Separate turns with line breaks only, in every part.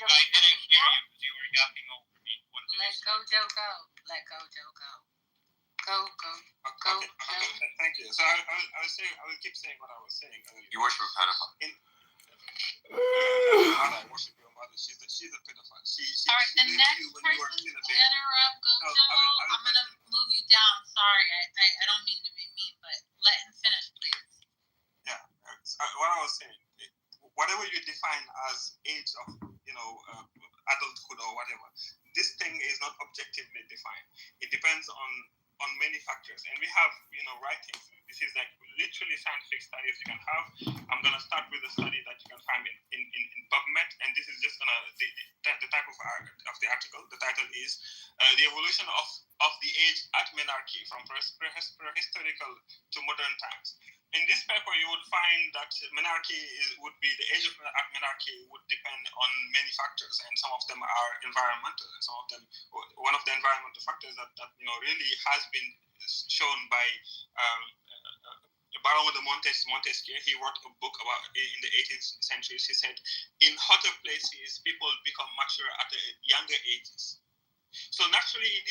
I didn't hear you because you were yapping over me.
Let go, Joe, go. Let go, Joe, go. Go.
Okay. Thank you. So I will keep saying what I was saying earlier.
You worship a pedophile.
I worship your mother. She's a pedophile.
All right, the next person to interrupt, go, Joe. I'm gonna move you down. Sorry, I don't mean to be mean, but let him finish, please.
Yeah. What I was saying, whatever you define as age of, adulthood or whatever, this thing is not objectively defined. It depends on many factors, and we have writings. This is like literally scientific studies you can have. I'm gonna start with a study that you can find in PubMed, and this is just the type of the article. The title is the evolution of the age at menarche from prehistorical to modern times. In this paper, you would find that menarche would be the age of menarche would depend on many factors, and some of them are environmental, and some of them, one of the environmental factors that really has been shown by Baron de Montesquieu. He wrote a book about in the 18th century. He said, in hotter places, people become mature at younger ages. So naturally, in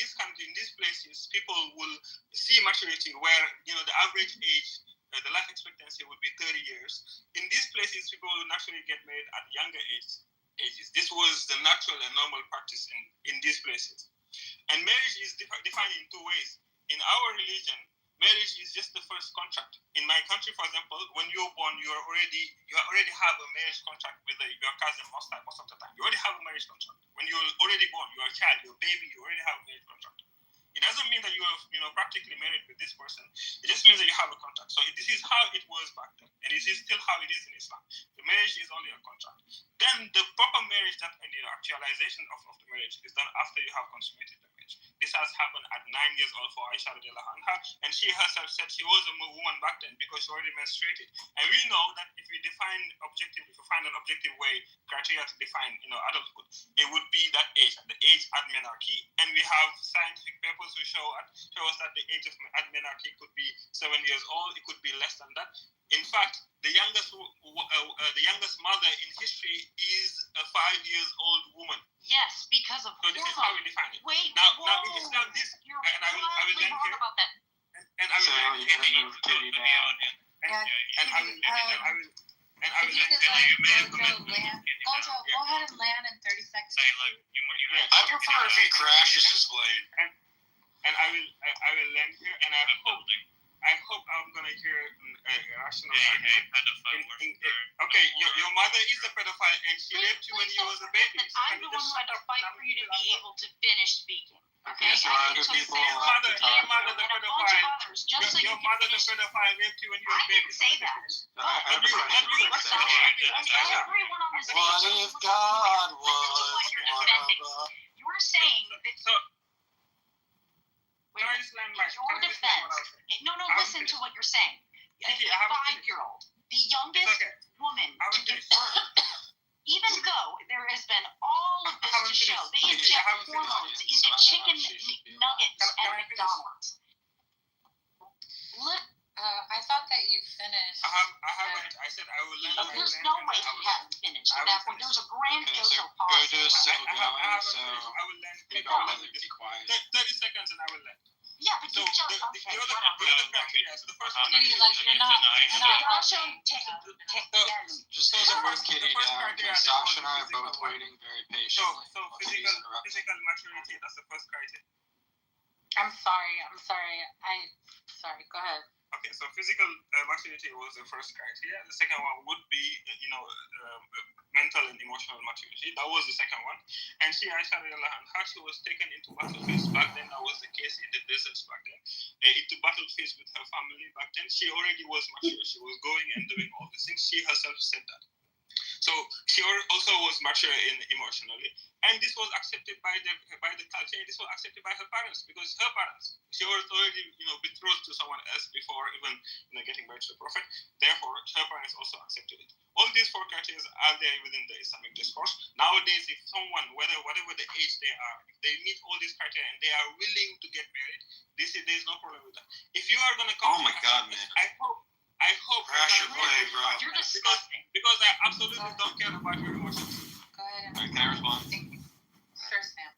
these places, people will see maturity where the average age. The life expectancy would be 30 years. In these places, people will naturally get married at younger ages. This was the natural and normal practice in these places. And marriage is defined in two ways. In our religion, marriage is just the first contract. In my country, for example, when you're born, you already have a marriage contract with your cousin most of the time. You already have a marriage contract. When you're already born, you're a child, you're a baby, you already have a marriage contract. It doesn't mean that you are practically married with this person. It just means that you have a contract. So this is how it was back then, and this is still how it is in Islam. The marriage is only a contract. Then the proper marriage, actualization of the marriage, is done after you have consummated the marriage. This has happened at 9 years old for Aisha radiallahu anha, and she herself said she was a woman back then because she already menstruated. And we know that if we find an objective way, criteria to define adulthood, it would be that age, the age at menarche. And we have scientific papers who show us that the age of menarche could be 7 years old. It could be less than that. In fact, the youngest mother in history is a 5-year-old woman.
Yes, because of.
So this is how we define it.
Wait,
now in Islam, this, and I will then here.
About that.
And I will then here. And I will
If you could land. Gojo, go ahead and land in 30 seconds.
I prefer if he crashes his blade.
And I will land here, and I hope I'm gonna hear a rational argument. Okay, your mother is a pedophile, and she raped you when you was a baby. So
I'm the one who had to fight for you to be able to finish speaking. Okay,
Yes, other people
your mother the pedophile. Your mother the pedophile raped you when you were a baby.
I didn't say that.
Not you.
Everyone on this
What if God was one of us?
You're saying that.
So, can I just land my
your defense. No, listen to what you're saying. A 5-year-old, the youngest woman to give birth. Even though there has been all of this to show, they inject hormones into chicken nuggets at McDonald's. Look, I thought that you finished.
I haven't. I said I will land.
There's no way he hasn't finished at that point. There was a grandiose pause.
I will land. 30 seconds and I will land.
Yeah, but
so
you just
the other criteria. So the first one
you're not. Also,
just the first criteria. Sasha and I are both waiting very patiently.
So physical maturity. That's the first criteria.
I'm sorry. Sorry. Go ahead.
Okay, so physical maturity was the first criteria. The second one would be, mental and emotional maturity. That was the second one. And she was taken into battlefields back then. That was the case in the deserts back then. Into battlefields with her family back then. She already was mature. She was going and doing all these things. She herself said that. So she also was mature emotionally, and this was accepted by the culture. This was accepted by her parents because her parents. She was already betrothed to someone else before even getting married to the Prophet. Therefore, her parents also accepted it. All these 4 criteria are there within the Islamic discourse. Nowadays, if someone, whatever the age they are, if they meet all these criteria and they are willing to get married, there's no problem with that. If you are gonna come,
oh my God, man!
I hope
crash your play, bro.
You're disgusting.
Because I absolutely don't care about your emotions.
Go ahead and
Can I respond?
Sure, Sam.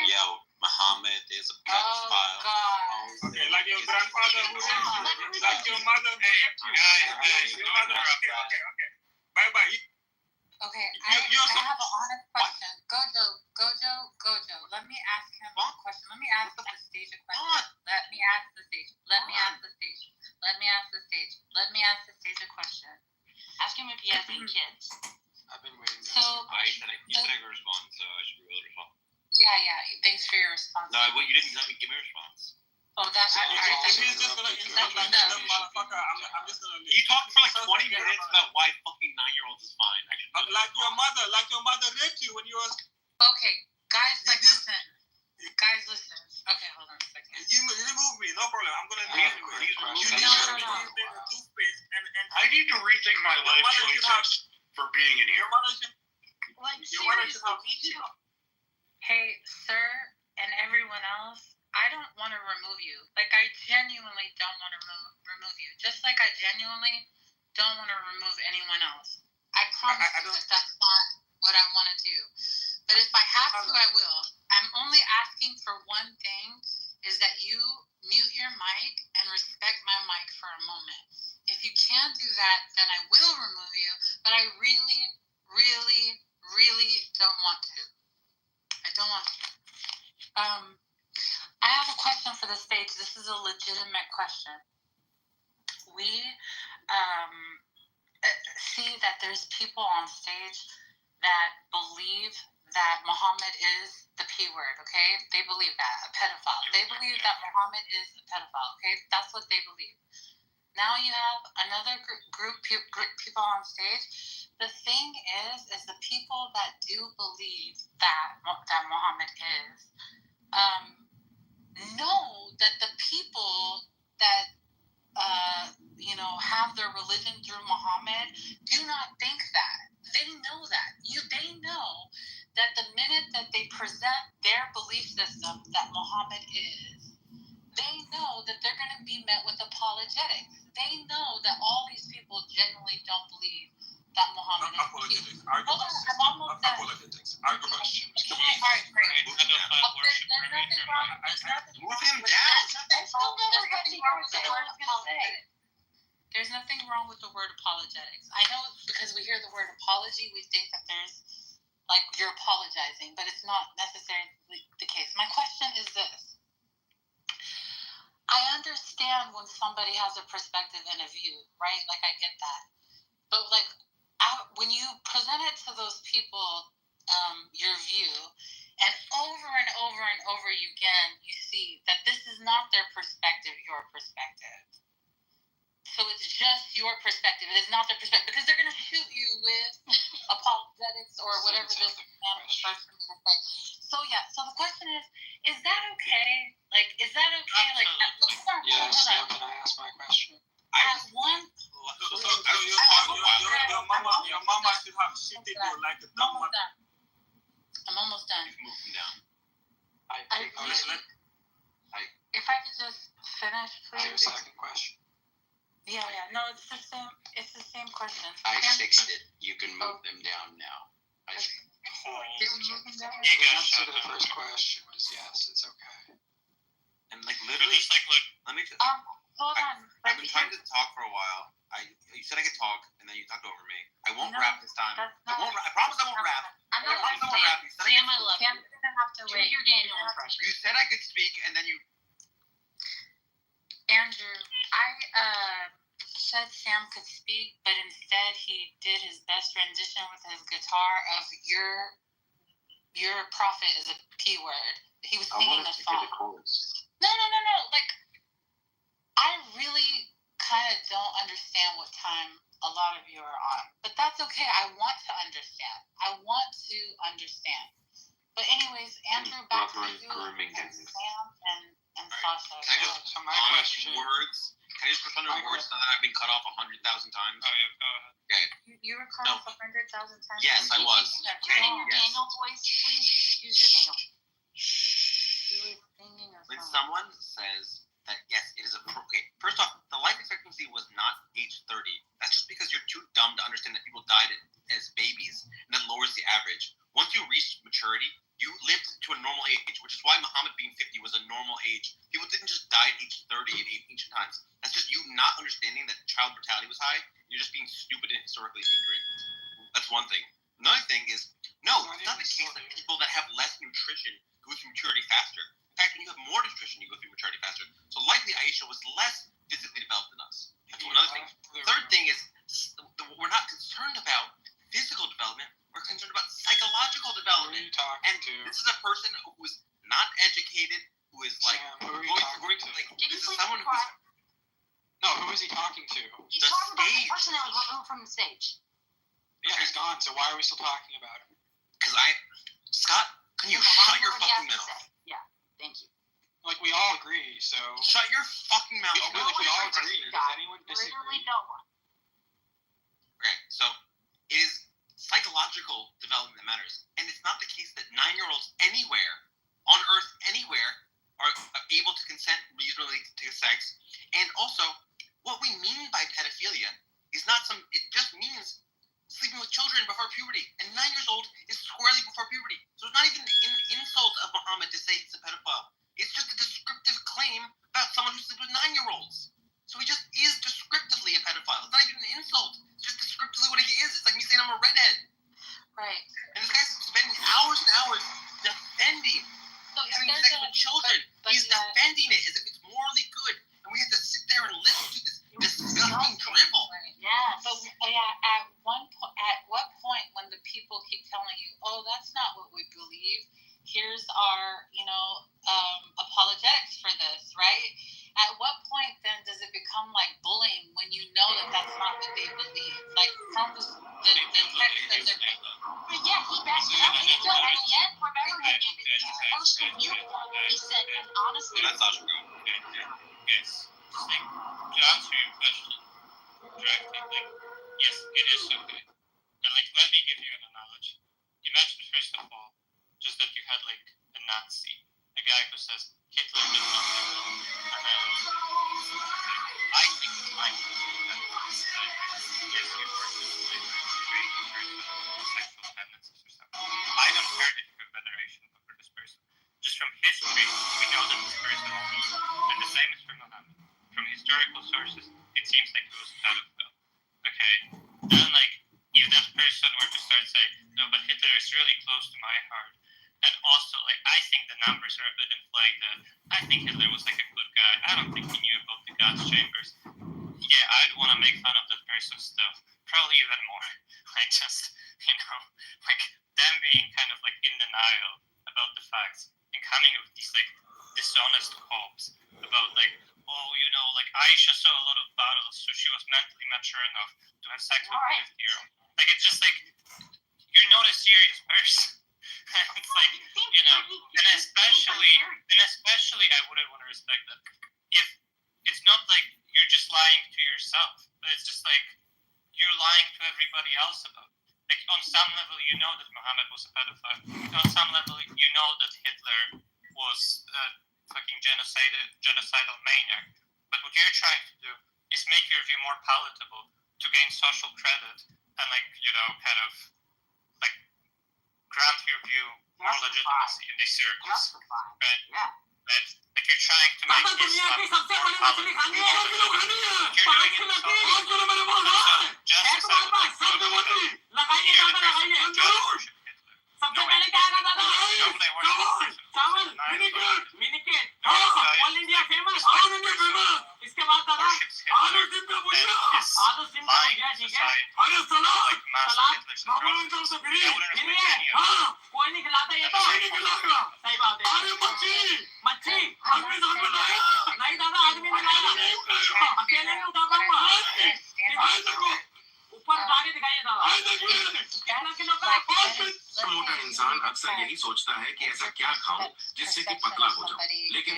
Yo, Muhammad is a pedophile.
Oh, God.
Okay, like your grandfather who raped you. Like your mother who raped you.
Guys,
Your mother. Okay. Bye-bye.
Okay,
I
have an honest question. Gojo, let me ask him a question. Let me ask the stage a question. Let me ask the stage a question.
Ask him if he has any kids.
I've been waiting.
So,
you said I could respond, so I should be able to respond.
Yeah. Thanks for your response.
No, you didn't let me give me a response.
Oh, that.
If he's just gonna insult like that motherfucker, I'm just gonna leave.
You talked for like 20 minutes about why fucking 9-year-olds is fine.
Like your mother raped you when you was.
Okay, guys, listen. Okay, hold on a second.
You remove me, no problem. I'm gonna leave you.
No.
I need to rethink my life choices for being in here.
Like,
Your mother should have.
Hey, sir, and everyone else, I don't want to remove you. Like, I genuinely don't want to remove you. Just like I genuinely don't want to remove anyone else. I promise that's not what I want to do. But if I have to, I will. I'm only asking for one thing, is that you mute your mic and respect my mic for a moment. If you can't do that, then I will remove you, but I really, really, really don't want to. I don't want to. I have a question for the stage. This is a legitimate question. We see that there's people on stage that believe that Muhammad is the P word, okay? They believe that, a pedophile. They believe that Muhammad is a pedophile, okay? That's what they believe. Now you have another group people on stage. The thing is the people that do believe that Muhammad is, know that the people that have their religion through Muhammad do not think that. They know that. They know that the minute that they present their belief system that Muhammad is, they know that they're going to be met with apologetics. They know that all these people genuinely don't believe that Muhammad is. Hold on, I'm almost done.
Our questions.
All right, great. There's nothing wrong.
Move him down.
There's nothing wrong with the word apologetics. I know because we hear the word apology, we think that there's like you're apologizing, but it's not necessarily the case. My question is this. I understand when somebody has a perspective and a view, right? Like I get that. But like when you present it to those people, your view, and over again, you see that this is not their perspective, your perspective. So it's just your perspective. It is not their perspective because they're going to shoot you with apologetics or whatever this man starts to say. So yeah. So the question is that okay? Like, is that okay? Like,
Yes. Can I ask my question?
I have one.
Your mama should have shitted you like a dumb mother.
I'm almost done.
Move him down.
If I could just finish, please.
I have a second question.
Yeah. No, it's the same. It's the same question.
I fixed it. You can move them down now.
Did you move them down?
The answer to the first question was yes. It's okay. And like literally, look. Let me.
Hold on.
I've been trying to talk for a while. You said I could talk, and then you talked over me. I won't rap this time. I promise I won't rap.
I'm not
I won't rap.
Sam, I love you.
I'm gonna have to
Do
wait.
your Daniel impression.
You said I could speak, and then you.
Andrew, I said Sam could speak, but instead he did his best rendition with his guitar of your prophet is a P word. He was singing a song. No. Like, I really kind of don't understand what time a lot of you are on, but that's okay. I want to understand. But anyways, Andrew, back to you and Sam and Sasha.
Can I just my question? Words. Can I just put under words now that I've been cut off 100,000 times?
Oh yeah, go ahead.
Okay. You were cut off 100,000 times.
Yes, I was.
Can you your Daniel voice? Please use your Daniel.
When someone says that yes, it is appropriate. First off, the life expectancy was not age 30. That's just because you're too dumb to understand that people died as babies, and that lowers the once you reach maturity, you lived to a normal age, which is why Muhammad being 50 was a normal age. People didn't just die at age 30 in ancient times. That's just you not understanding that child mortality was high. You're just being stupid and historically ignorant. That's one thing. Another thing is, no, it's not the case that people that have less nutrition go through maturity faster. In fact, when you have more nutrition, you go through maturity faster. So likely Aisha was less physically developed than us. That's another thing. Third thing is, we're not concerned about physical development. We're concerned about psychological development. And this is a person who is not educated, who is like, this is someone who's...
No, who is he talking to?
He's talking about the person that was removed from the stage.
Yeah, he's gone, so why are we still talking about him?
Because Scott, can you shut your fucking mouth?
Yeah, thank you.
Like, we all agree, so...
Shut your fucking mouth.
We all agree. Does anyone disagree?
Literally no one.
Okay, so it is psychological development that matters. And it's not the case that 9-year-olds anywhere, on Earth anywhere, are able to consent reasonably to sex. And also, what we mean by pedophilia is not it just means sleeping with children before puberty. And 9 years old is squarely before puberty. So it's not even an insult of Muhammad to say he's a pedophile. It's just a descriptive claim about someone who sleeps with 9-year-olds. So he just is descriptively a pedophile. It's not even an insult. It's just descriptively what he is. It's like me saying I'm a redhead.
Right.
And this guy's spending hours and hours defending having sex with children. He's defending it as if it's morally good. And we have to sit there and listen to this disgusting dribble.
Right.
Yes.
But at what point when the people keep telling you, oh, that's not what we believe, here's our, apologetics for this, right? At what point then does it become like bullying when you know that that's not what they believe? Like from the text that they're...
Yeah, he backed it up. He still, at the end, remember, he posted viewpoint. He said, and honestly...
That's not true.
Yes. To answer your question directly, yes, it is okay. And let me give you an analogy. Imagine first of all, just that you had a Nazi, a guy who says Hitler did nothing wrong, and then I think it's fine. Yes, you were sexual tendencies or something. I don't care that you have veneration for this person. Just from history, we know that this person was, and the same is for Muhammad. From historical sources, it seems like he was a pedophile. Okay, then if that person were to start saying, no, but Hitler is really close to my heart, and also I think the numbers are a bit inflated. I think Hitler was a good guy. I don't think he knew about the gas chambers. Yeah, I'd want to make fun of that person's stuff. Probably even more. Them being kind of in denial about the facts and coming with these dishonest hopes about Aisha saw a lot of battles, so she was mentally mature enough to have sex with a 50-year-old. It's just you're not a serious person. It's and especially I wouldn't want to respect that if it's not you're just lying to yourself, but it's just you're lying to everybody else about it. On some level, you know that Muhammad was a pedophile. On some level, you know that Hitler was a fucking genocidal maniac. But what you're trying to do is make your view more palatable to gain social credit and grant your view more legitimacy in these circles. Right?
Yeah.
Right? You're trying to make Islam more palatable. You're doing it so just as I would like to hear the person who just worship Hitler. No way. No way worship
मोटा इंसान अक्सर यही सोचता है कि ऐसा क्या खाऊं जिससे कि पतला हो जाऊं, लेकिन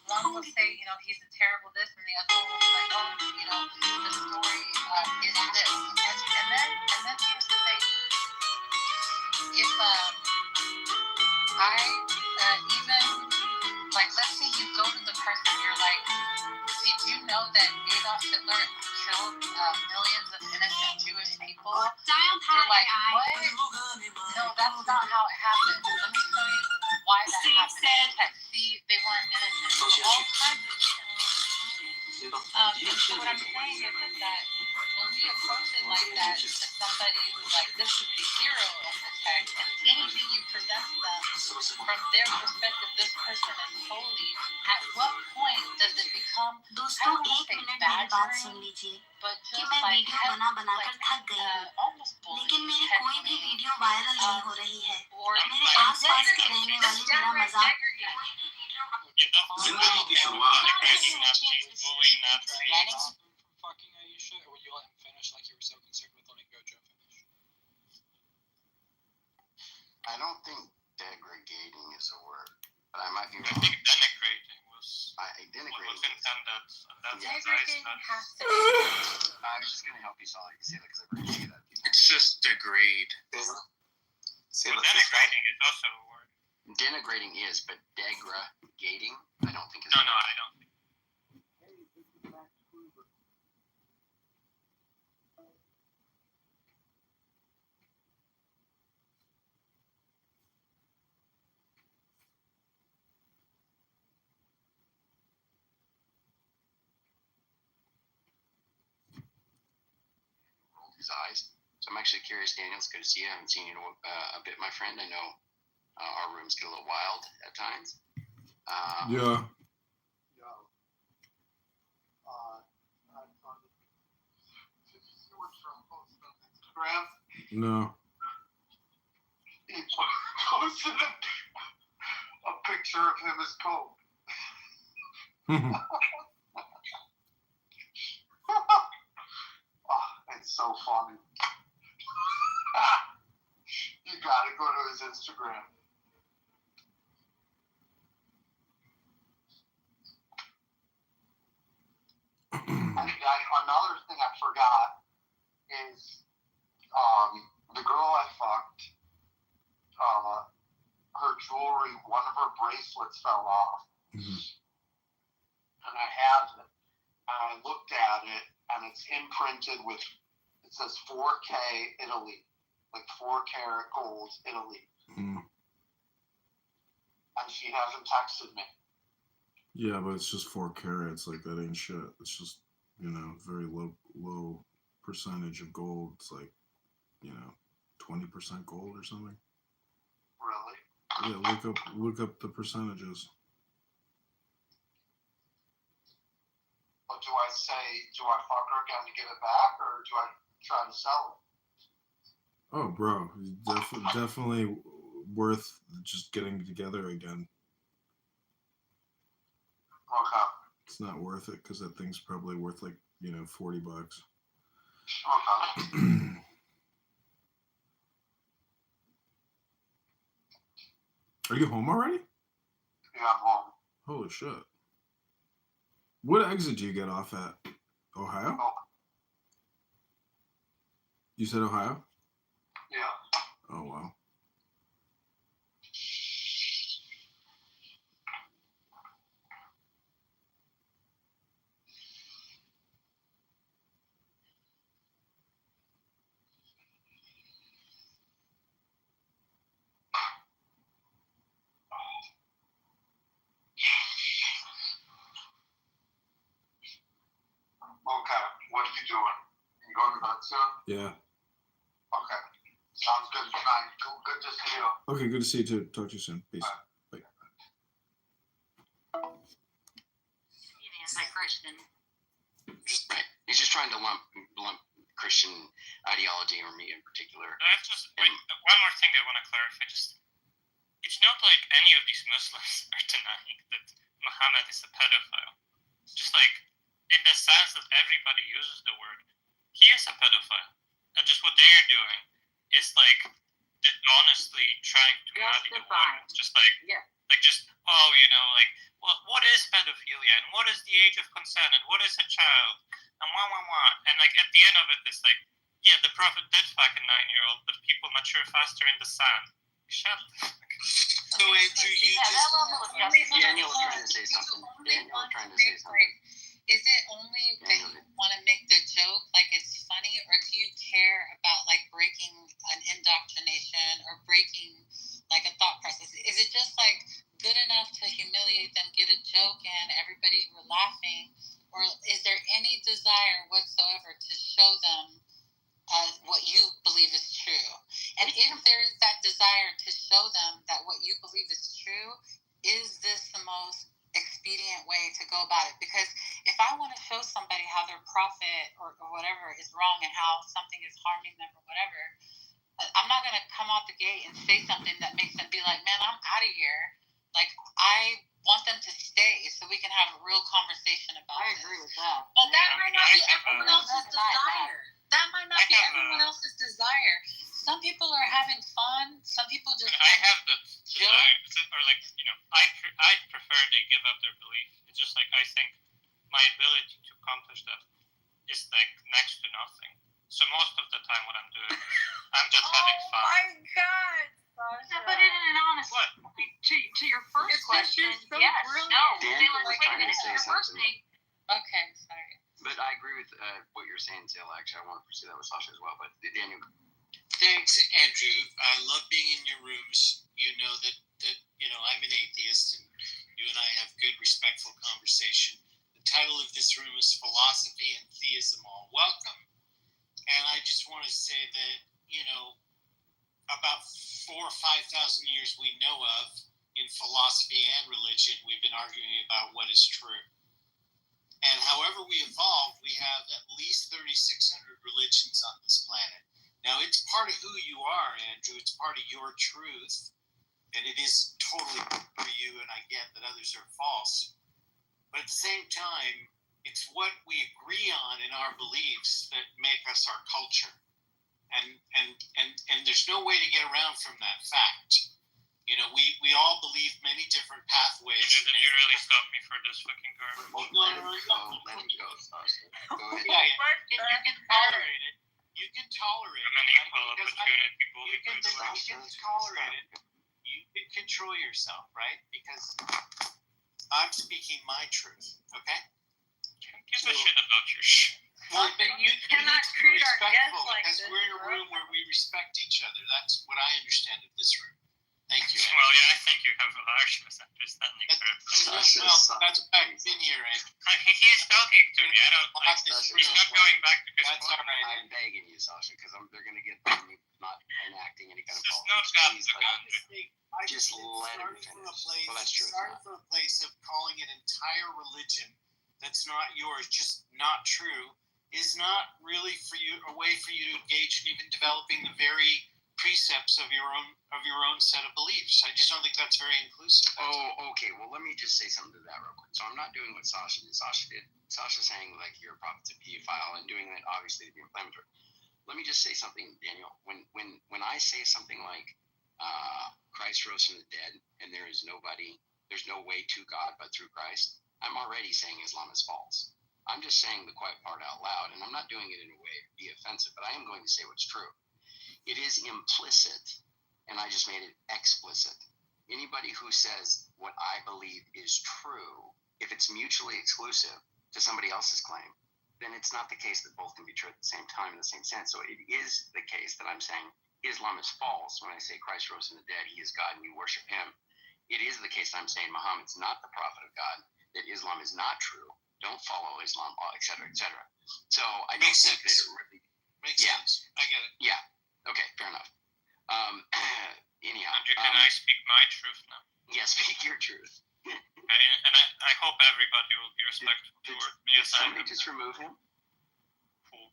One will say, he's a terrible this, and the other one will say, oh, the story is this. And then here's the thing. if I even like, let's say you go to the person, you're like, did you know that Adolf Hitler killed millions of innocent Jewish people? They're like, what? No, that's not how it happened. Let me show you why that happened. See, they weren't innocent. All kinds of shit. So what I'm saying is that when we approach it like that to somebody who's like, this is the hero of the text, and anything you present them from their perspective, this person is holy, at what point does it become, I
दोस्तों
don't want to
एक
say
minute मेरी बात सुन
badgering,
लीजिए
but
कि
just
मैं
like
video बना बनाकर थक गई हूँ
almost bullying,
लेकिन मेरी कोई भी
heckling,
वीडियो वायरल नहीं हो रही है
or
मेरे आसपास के रहने वाले मेरा मजाक
जिंदगी की शुरुआत
Begging Nazis, bullying Nazis.
Fucking Aisha, or would you let him finish like you were so concerned with letting Gojo finish?
I don't think degrading is a word, but I might be
I
wrong.
think denigrating was
Denigrating.
intended. That's
Degrading
nice.
has to
I was just gonna help you so I can say that because I've heard you say that.
It's just degrade.
But denigrating is also a word.
Denigrating is, but degradating, I don't think is.
No, I don't think.
Rolled his eyes. So I'm actually curious, Daniel. It's good to see you. I haven't seen you in a bit, my friend. I know our rooms get a little wild at times.
Yeah.
Instagram.
No.
He posted a picture of him as Coke. Oh, it's so funny. You gotta go to his Instagram. Another thing I forgot is the girl I fucked, her jewelry, one of her bracelets fell off. And I have it. And I looked at it, and it's imprinted with, it says 4K Italy, like 4 karat gold Italy. And she hasn't texted me.
Yeah, but it's just 4 carats. Like, that ain't shit. It's just, very low percentage of gold. It's like, 20% gold or something.
Really?
Yeah, look up the percentages.
But do I fuck her again to get it back, or do I try to sell it?
Oh, bro, definitely worth just getting together again.
Okay.
It's not worth it because that thing's probably worth like, $40.
Okay.
Are you home already?
Yeah, I'm home.
Holy shit. What exit do you get off at? Ohio?
Oh.
You said Ohio?
Yeah.
Oh, wow.
Okay. What are you doing? You going to bed soon?
Yeah.
Okay. Sounds good. Good night. Good to see you.
Okay, good to see you too. Talk to you soon. Peace. Bye.
Anti-Christian.
Right. He's just trying to lump Christian ideology, or me in particular.
That's just one more thing I want to clarify. It's not like any of these Muslims are denying that Muhammad is a pedophile. Just like, in the sense that everybody uses the word, he is a pedophile. And just what they are doing is like, honestly trying to muddy the water. Just like, what is pedophilia, and what is the age of consent, and what is a child, and And like at the end of it, it's like, Yeah, the prophet did fuck a 9-year-old, but people mature faster in the sun. Shut the fuck up.
So Andrew, you
Yeah, that level of justice.
Daniel was trying to say something. Daniel was trying to say something.
Is it only that you want to make the joke like it's funny, or do you care about like breaking an indoctrination or breaking like a thought process? Is it just like good enough to humiliate them, get a joke in, everybody were laughing, or is there any desire whatsoever to show them what you believe is true? And if there is that desire to show them that what you believe is true, is this the most expedient way to go about it? Because if I want to show somebody how their prophet or whatever is wrong and how something is harming them or whatever, I'm not going to come out the gate and say something that makes them be like, man, I'm out of here. Like, I want them to stay so we can have a real conversation about it.
I agree with that.
But that might not be everyone else's desire. That might not be everyone else's desire. Some people are having fun. Some people just.
I have the desire, or like, I prefer they give up their belief. It's just like, I think my ability to accomplish that is like next to nothing. So most of the time what I'm doing, I'm just having fun.
Oh my God,
Yeah, but in an honest, to your first question,
so
yes,
brilliant.
no.
Daniel was
Wait a
trying to
minute,
say
your first
something.
thing.
Okay, sorry.
But I agree with what you're saying, Zilla. Actually, I want to pursue that with Sasha as well. But Daniel.
Thanks, Andrew. I love being in your rooms. You know that I'm an atheist, and you and I have good, respectful conversation. The title of this room is Philosophy and Theism All Welcome. And I just want to say that, about 4,000 or 5,000 years we know of in philosophy and religion, we've been arguing about what is true. And however we evolved, we have at least 3,600 religions on this planet. Now, it's part of who you are, Andrew. It's part of your truth. And it is totally for you, and I get that others are false. But at the same time, it's what we agree on in our beliefs that make us our culture. And there's no way to get around from that fact. We all believe many different pathways.
Did you really stop me for this fucking garbage?
Let him go, Sasha. Go ahead.
Yeah, you can tolerate it. You can tolerate it.
I'm an equal opportunity bully.
You can tolerate it. You can control yourself, right? Because I'm speaking my truth, okay?
Give a shit about your shit.
Well, but you
cannot
need to be
treat our guests
respectful
like
because
this,
we're in a room where we respect each other. That's what I understand of this room. Thank you.
Well, yeah, I think you have a large misunderstanding.
Well, that's why I've been here, and
he's talking to me. I don't like this. He's not going back because
that's all right.
I'm begging you, Sasha, because they're going to get not enacting any kind of
This is
politics.
not
Please,
I
just
think
let him
starting from
finish.
a place,
Well, that's true.
starting from a place of calling an entire religion that's not yours, just not true, is not really a way for you to engage in even developing the very precepts of your own set of beliefs. I just don't think that's very inclusive.
Oh, okay. Well, let me just say something to that real quick. So I'm not doing what Sasha did. Sasha's saying like you're a prophet's a pedophile and doing that obviously to be inflammatory. Let me just say something, Daniel. When I say something like Christ rose from the dead and there's no way to God but through Christ, I'm already saying Islam is false. I'm just saying the quiet part out loud, and I'm not doing it in a way to be offensive, but I am going to say what's true. It is implicit, and I just made it explicit. Anybody who says what I believe is true, if it's mutually exclusive to somebody else's claim, then it's not the case that both can be true at the same time in the same sense. So it is the case that I'm saying Islam is false when I say Christ rose from the dead, he is God, and you worship him. It is the case that I'm saying Muhammad's not the prophet of God, that Islam is not true, don't follow Islam, etc., etc. So I don't think that it really
makes sense. I get it.
Yeah. Okay. Fair enough. Anyhow.
Andrew, can I speak my truth now?
Yeah, speak your truth.
Okay, and I hope everybody will be respectful toward me.
Did somebody just remove him?
Fool.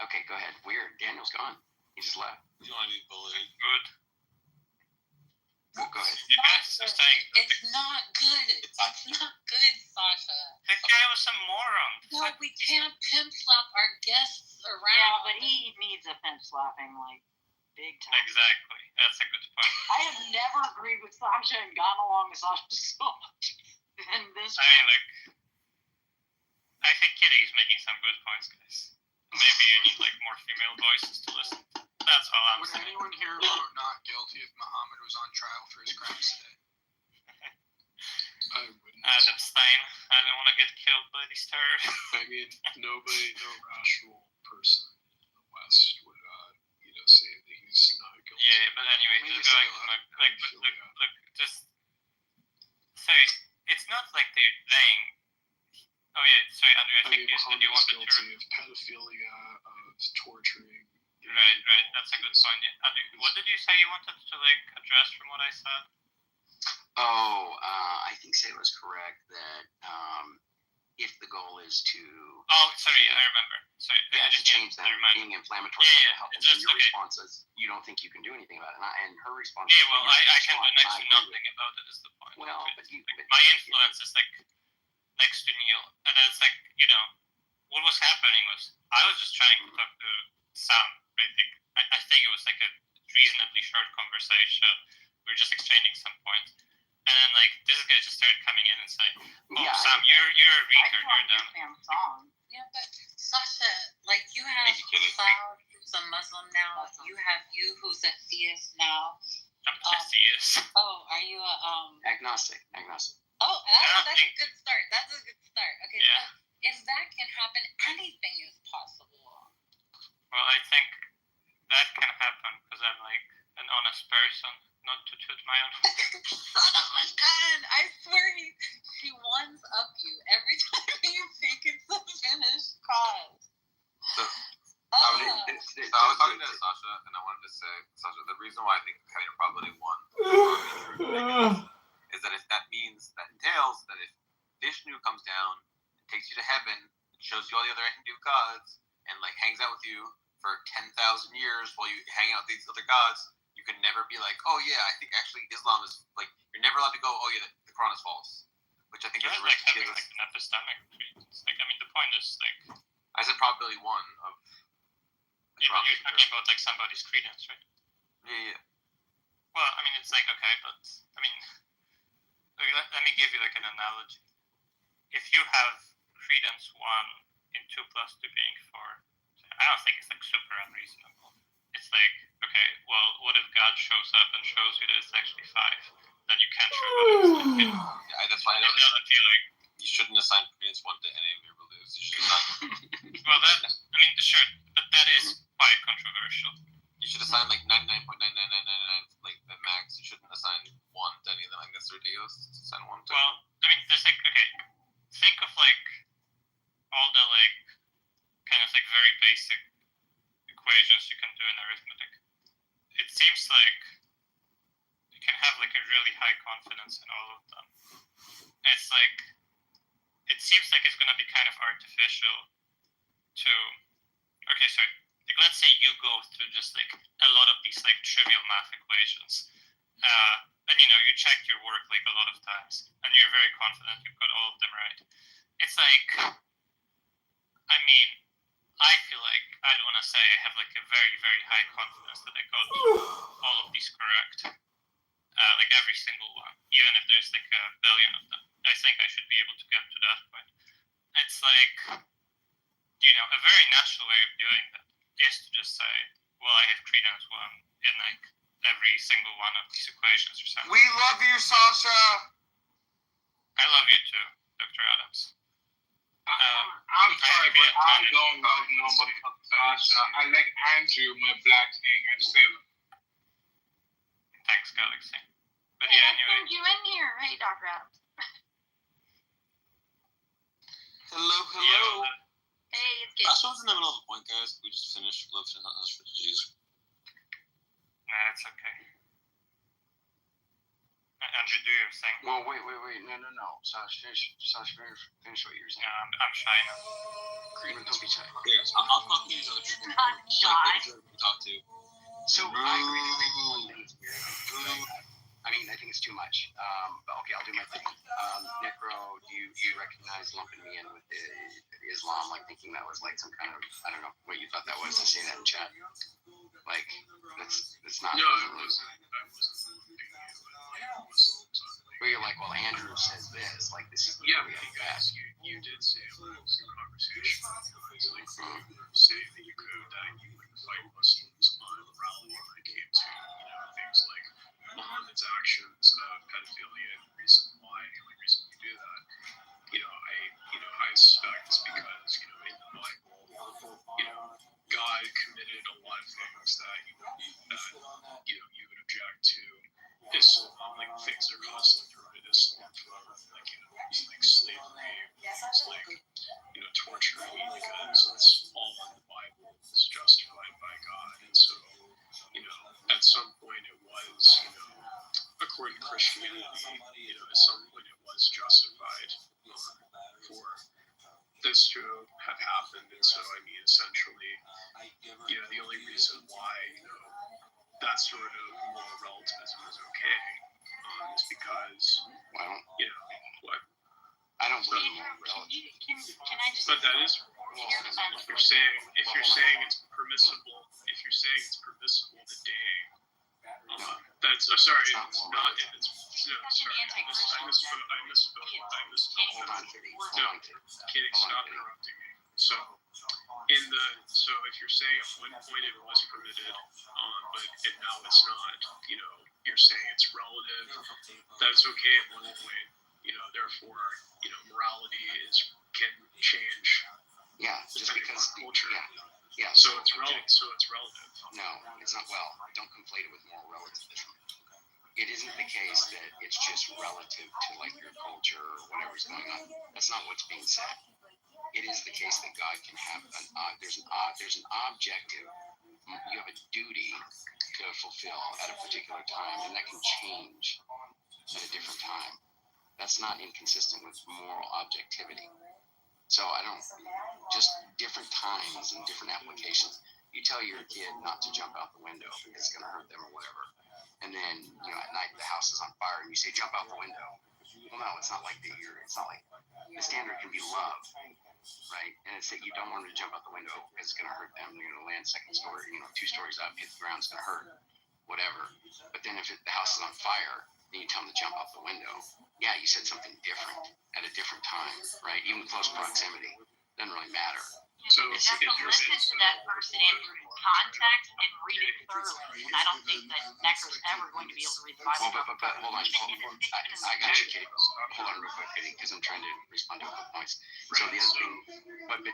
Okay, go ahead. Weird. Daniel's gone. He just left.
You want to be bullied?
Good.
Go ahead.
You guys are saying
It's not good. It's not good, Sasha.
that guy was a moron.
No, we can't pimp slap our guests around.
Yeah, but he needs a pimp slapping, like, big time.
Exactly. That's a good point.
I have never agreed with Sasha and gone along with Sasha so much. And this
I mean, like, I think Kitty's making some good points, guys. maybe you need like more female voices to listen to. That's all I'm
Would
saying.
anyone here vote not guilty if Muhammad was on trial for his crimes today?
I wouldn't.
I'd abstain. I don't want to get killed by these terrorists.
I mean, no rational person in the West would, say that he's not guilty.
Yeah, but anyway,
Maybe
just going
so,
like look, just so it's not like they're saying. Oh yeah, sorry, Andrew. I think you said you wanted to.
Guilty of pedophilia, of torturing.
Right. That's a good point. Andrew, what did you say you wanted to like address from what I said?
I think Sailor's correct that if the goal is to
sorry, I remember. Sorry,
to change them being inflammatory help, and then your response is you don't think you can do anything about it, and her response.
Yeah, well, I can do next to nothing about it. Is the point?
Well,
right?
but
my influence is like next to nil, and it's like what was happening was I was just trying to talk to Sam. I think it was like a reasonably short conversation. We were just exchanging some points. And then, like, this guy just started coming in and saying, Sam, you're a reeker, you're dumb.
Yeah, but Sasha, like, you have Cloud, who's a Muslim now. You have you, who's a theist now.
I'm not a theist.
Oh, are you a,
Agnostic.
Oh, that's a good start. Okay,
yeah.
So if that can happen, anything is possible.
Well, I think that can happen because I'm, like, an honest person. Not to toot my own.
Son of a gun! I swear he ones up you every time you think it's a finished cause.
I was talking to Sasha, and I wanted to say, Sasha, the reason why I think having probability 1 is that if that means that entails that if Vishnu comes down and takes you to heaven and shows you all the other Hindu gods and like hangs out with you for 10,000 years while you hang out with these other gods. You could never be like, oh yeah, I think actually Islam is like you're never allowed to go. Oh yeah, the Quran is false, which I think is
like having like an epistemic credence. Like I mean, the point is like
I said probability 1 of.
Yeah, but you're talking about like somebody's credence, right?
Yeah.
Well, I mean, it's like okay, but I mean, like, let me give you like an analogy. If you have credence 1 in 2 plus 2 being 4, I don't think it's like super unreasonable. It's like, okay, well, what if God shows up and shows you that it's actually 5? Then you can't show that it's like 2.
Yeah, that's why I
feel like
you shouldn't assign credence 1 to any of your beliefs. You should assign.
Well, I mean, sure, but that is quite controversial.
You should assign like 99.9999 like the max. You shouldn't assign 1 to any of them. Like that's ridiculous. Assign 1 to.
Well, I mean, there's like think of like all the like kind of like very basic equations you can do in arithmetic. It seems like you can have like a really high confidence in all of them. And it's like it seems like it's gonna be kind of artificial to like let's say you go through just like a lot of these like trivial math equations. And you check your work like a lot of times and you're very confident you've got all of them right. It's like I mean I feel like I'd want to say I have like a very, very high confidence that I got all of these correct. Like every single one. Even if there's like a billion of them. I think I should be able to get to that point. It's like, a very natural way of doing that is to just say, well, I have credence 1 in like every single one of these equations or something.
We love you, Sasha!
I love you too, Dr. Adams.
I'm sorry, but I don't love nobody but Sasha. I like Andrew, my black king, and Sailor.
Thanks, Galaxy. But
hey,
yeah,
I
anyway.
turned you in here. Hey, Dr. Adams.
Hello.
Hey, it's good.
Last one's in the middle of the point, guys. We just finished Love to Not Refugees.
Nah, it's okay. Andrew, do your thing.
Well, wait. No. Sasha, finish what you're saying.
I'm shy now.
Don't be shy.
I'll talk to these other people.
Not shy.
Talk to.
So I agree with one thing is weird. I mean, I think it's too much. But okay, I'll do my thing. Necro, do you recognize lumping me in with Islam, like thinking that was like some kind of, I don't know what you thought that was to say that in chat. Like, that's not.
No, it wasn't.
Where you're like, well, Andrew says this. Like, this is
Yeah,
really
because you did say in the conversation, like, saying that you would fight Muslims on morality when it came to, things like Muhammad's actions, pedophilia, and the reason why, the only reason you do that, I suspect is because, in the Bible, God committed a lot of things that, you would object to. Islam, like things that are constantly promoted Islam from, like slavery, things like, torture, because it's all in the Bible, it's justified by God. And so, at some point it was, according to Christianity, at some point it was justified for this to have happened. And so, I mean, essentially, the only reason why, that sort of moral relativism is okay is because,
Well,
what?
I don't believe in moral relativism.
Can I just?
But that is, if you're saying it's permissible, today, that's sorry, it's not. It's no, sorry, I misspoke.
Hold on, Kitty.
Kitty, stop interrupting me. So if you're saying at one point it was permitted, but now it's not, you're saying it's relative. That's okay at one point. Therefore, morality can change.
Yeah, just because
culture.
Yeah.
So it's relative.
No, it's not. Well, don't conflate it with moral relativism. It isn't the case that it's just relative to like your culture or whatever's going on. That's not what's being said. It is the case that God can have there's an objective. You have a duty to fulfill at a particular time, and that can change at a different time. That's not inconsistent with moral objectivity. So I don't, just different times and different applications. You tell your kid not to jump out the window because it's going to hurt them or whatever. And then, at night the house is on fire and you say, jump out the window. Well, no, it's not like it's not like, the standard can be love, right? And it's that you don't want them to jump out the window because it's going to hurt them. They're going to land second story, 2 stories up, hit the ground, it's going to hurt, whatever. But then if the house is on fire, then you tell them to jump out the window. Yeah, you said something different at a different time, right? Even close proximity doesn't really matter.
So
you have to listen to that person in context and read it thoroughly. And I don't think that Necker's ever going to be able to read the Bible.
Well, but hold on. I got you, Kitty. Hold on real quick, Kitty, because I'm trying to respond to a couple points. So the other thing, but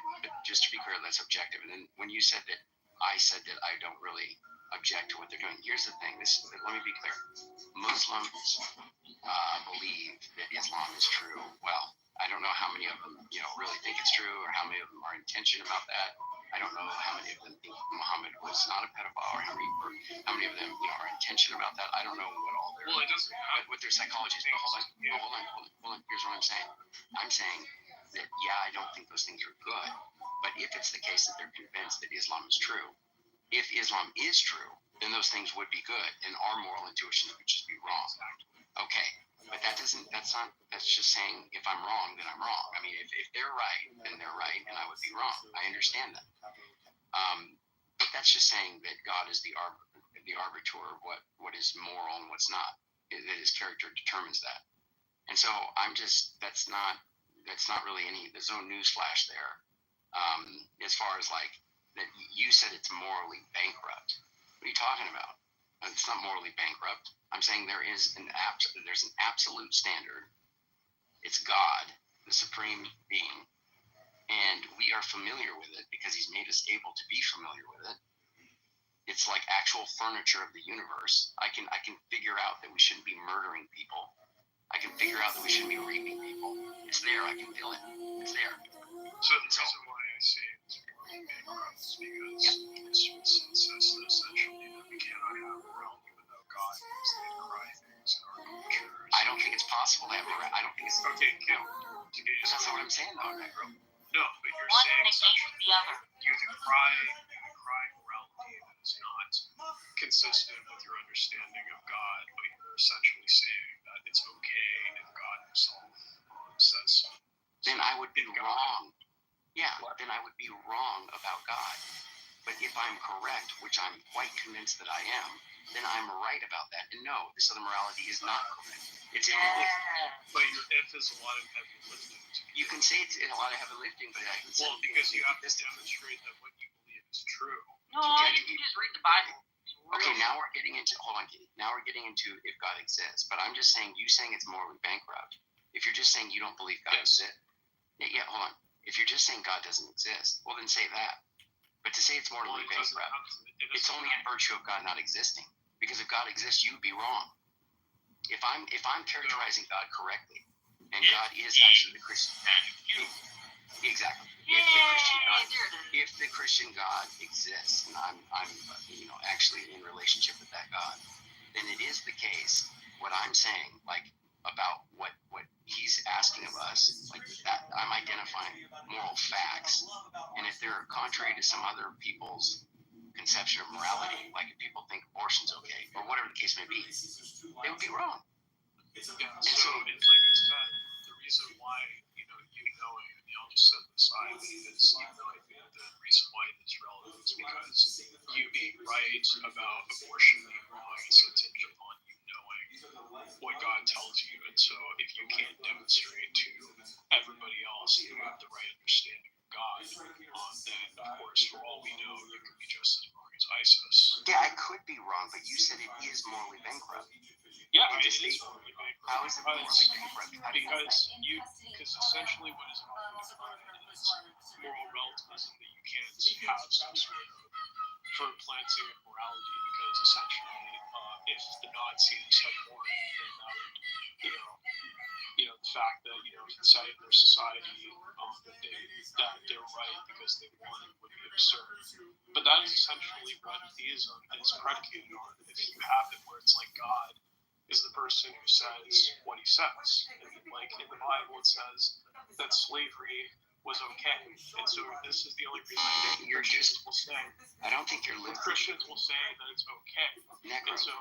just to be clear, that's objective. And then when you said that, I said that I don't really object to what they're doing. Here's the thing. Let me be clear. Muslims believe that Islam is true. Well, I don't know how many of them, really think it's true, or how many of them are intention about that. I don't know how many of them think Muhammad was not a pedophile, or how many of them, are intention about that. I don't know what all their what their psychology is. But hold on. Here's what I'm saying. I'm saying that I don't think those things are good. But if it's the case that they're convinced that Islam is true, if Islam is true, then those things would be good, and our moral intuitions would just be wrong. Okay. But that's just saying if I'm wrong, then I'm wrong. I mean, if they're right, then they're right, and I would be wrong. I understand that. But that's just saying that God is the arbiter of what is moral and what's not. That his character determines that. And so that's not really there's no newsflash there. As far as like that, you said it's morally bankrupt. What are you talking about? It's not morally bankrupt. I'm saying there's an absolute standard. It's God, the supreme being, and we are familiar with it because he's made us able to be familiar with it. It's like actual furniture of the universe. I can figure out that we shouldn't be murdering people. I can figure out that we shouldn't be raping people. It's there. I can feel it. It's there.
So the reason why I say it's morally bankrupt is because it says essentially that we cannot have morality without God, because they cry things in our culture.
I don't think it's possible to have I don't think it's
okay.
Because that's not what I'm saying, though, Negro.
No, but you're saying essentially you decry morality that is not consistent with your understanding of God, but you're essentially saying that it's okay if God himself says so.
Then I would be wrong. Yeah, then I would be wrong about God. But if I'm correct, which I'm quite convinced that I am, then I'm right about that. And no, this other morality is not correct. It's immovable.
But your if is a lot of heavy lifting.
You can say it's a lot of heavy lifting, but I can say
because you have to demonstrate that what you believe is true.
No, you can just read the Bible.
Okay, now we're getting into Now we're getting into if God exists. But I'm just saying, you saying it's morally bankrupt. If you're just saying you don't believe God exists, yeah, hold on. If you're just saying God doesn't exist, well then say that. But to say it's morally bankrupt, it's only in virtue of God not existing. Because if God exists, you'd be wrong. If I'm characterizing God correctly, and God is actually the Christian, exactly. If the Christian God exists, and I'm actually in relationship with that God, then it is the case. What I'm saying, like about what he's asking of us, like that, I'm identifying moral facts, and if they're contrary to some other people's conception of morality, like if people think abortion's okay, or whatever the case may be, they would be wrong.
Yeah, so it's like I said, the reason why, knowing, and y'all just set this aside, is even though I think the reason why it's relevant is because you being right about abortion being wrong is contingent upon you knowing what God tells you. And so if you can't demonstrate to everybody else that you have the right understanding of God, then of course, for all we know, you could be just as wrong as ISIS.
Yeah, I could be wrong, but you said it is morally bankrupt.
Yeah, it is morally bankrupt.
How is it morally bankrupt?
Because essentially what is is moral relativism, that you can't have some sort of firm planting of morality, because essentially if the Nazis had won, then that would, the fact that, inside of their society that they're right because they won would be absurd. But that is essentially what theism is predicated on. If you have it where it's like God is the person who says what he says. And like in the Bible it says that slavery was okay. And so this is the only reason I think Christians will say.
I don't think you're listening.
Christians will say that it's okay.
Necro.
And so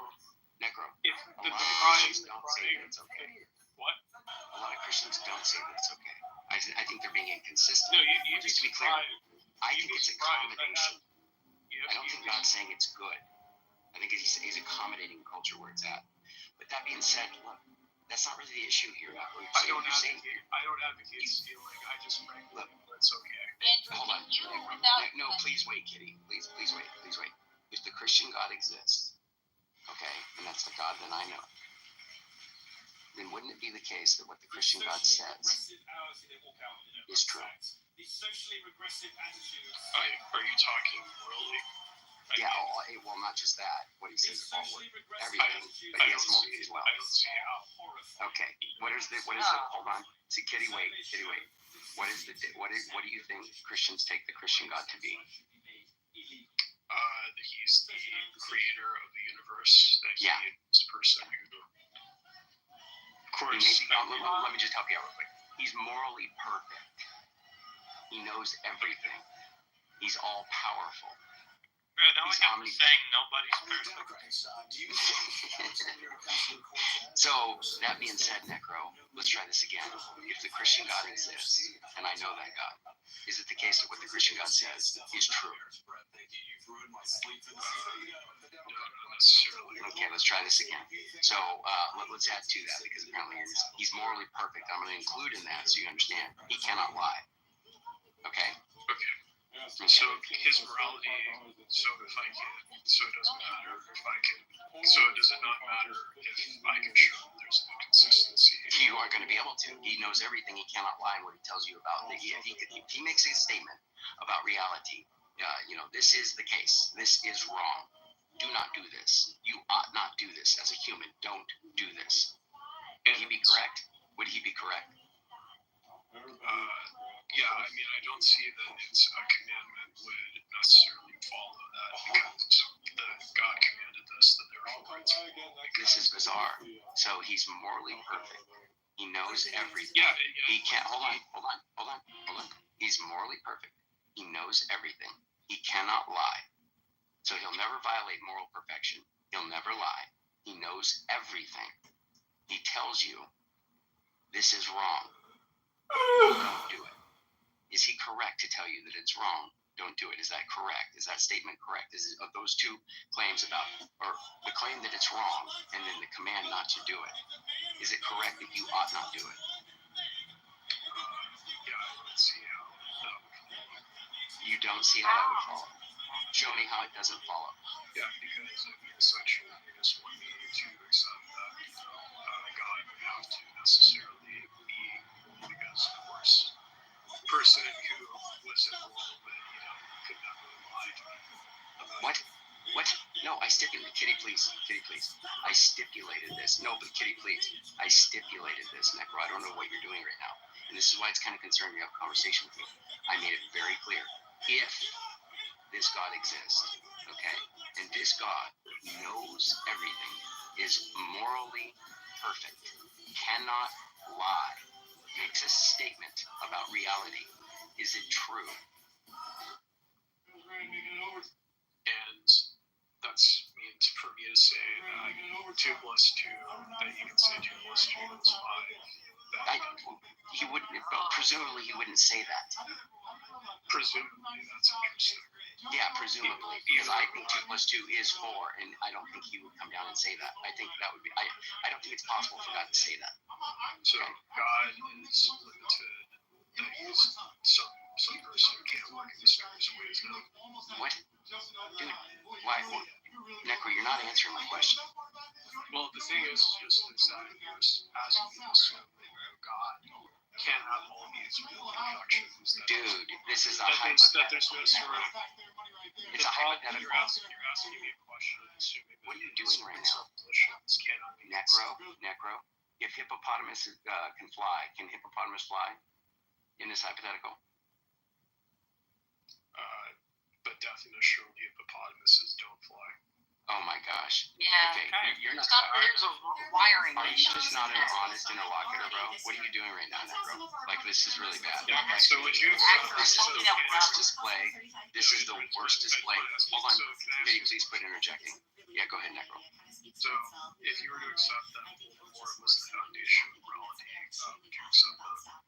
if
a lot of Christians don't say that it's okay.
What?
A lot of Christians don't say that it's okay. I think they're being inconsistent.
No, you
just to be clear, I think it's accommodation. I don't think God's saying it's good. I think he's accommodating culture where it's at. But that being said, look, that's not really the issue here.
I don't advocate stealing. I just frankly it's okay.
Hold on. No, please wait, Kitty. Please wait. If the Christian God exists, okay, and that's the God that I know, then wouldn't it be the case that what the Christian God says is true?
Are you talking morally?
Yeah, well, not just that. What he says about everything, but he has morally as well.
I don't see how.
Okay, what is the? Hold on. See, Kitty, wait. What do you think Christians take the Christian God to be?
That he's the creator of the universe. That he is the person who, of course.
Let me just help you out real quick. He's morally perfect. He knows everything. He's all powerful.
Now I'm saying nobody's perfect.
So, that being said, Necro, let's try this again. If the Christian God exists, and I know that God, is it the case that what the Christian God says is true? Okay, let's try this again. So, let's add to that, because apparently he's morally perfect. I'm going to include in that so you understand. He cannot lie. Okay?
Okay. So his morality, so it doesn't matter if I can, so does it not matter if I can show that there's an inconsistency?
You aren't going to be able to. He knows everything. He cannot lie in what he tells you about. He makes a statement about reality. This is the case. This is wrong. Do not do this. You ought not do this as a human. Don't do this. Would he be correct?
Yeah, I mean, I don't see that it's a commandment would necessarily follow that, because God commanded this, that therefore it's
This is bizarre. So he's morally perfect. He knows everything.
Yeah.
He can't. Hold on. He's morally perfect. He knows everything. He cannot lie. So he'll never violate moral perfection. He'll never lie. He knows everything. He tells you this is wrong. Don't do it. Is he correct to tell you that it's wrong? don't do it. Is that correct? Is that statement correct? Is it, of those two claims about, or the claim that it's wrong and then the command not to do it, is it correct that you ought not do it?
Yeah, I don't see how that would follow.
You don't see how that would follow. Show me how it doesn't follow.
Yeah, because I mean, essentially, you just want me to accept that God would have to necessarily be, because of course, the person who was involved with, could never lie to me.
What? What? No, I stipulated. Kitty, please. Kitty, please. I stipulated this. No, but Kitty, please. I stipulated this, Necro. I don't know what you're doing right now. And this is why it's kind of concerning to have a conversation with you. I made it very clear. If this God exists, okay, and this God knows everything, is morally perfect, cannot lie, makes a statement about reality, is it true?
And that's means for me to say that 2 plus 2, that you can say 2 plus 2 is 5.
He wouldn't, but presumably he wouldn't say that.
Presumably, that's interesting.
Yeah, presumably, because I think 2 plus 2 is 4, and I don't think he would come down and say that. I think that would be, I don't think it's possible for God to say that.
So God is limited, that he's some person who can't work in mysterious ways now.
What? Dude, why? Necro, you're not answering my question.
Well, the thing is just that you're asking me to assume that God can't have all these real perfections.
Dude, this is a
that there's no sort of...
It's a hypothetical.
You're asking me a question, assuming
what are you doing right now?
Cannot be
Necro, if hippopotamus can fly, can hippopotamus fly in this hypothetical?
But definitionally, hippopotamuses don't fly.
Oh my gosh.
Yeah.
Okay, you're not.
There's a wiring.
Are you just not an honest interlocutor, bro? What are you doing right now, Necro? Like, this is really bad.
Yeah, so would you...
This is the worst display. This is the worst display. Hold on. Can you please quit interjecting? Yeah, go ahead, Necro.
So, if you were to accept that before it was the foundation of morality, would you accept that?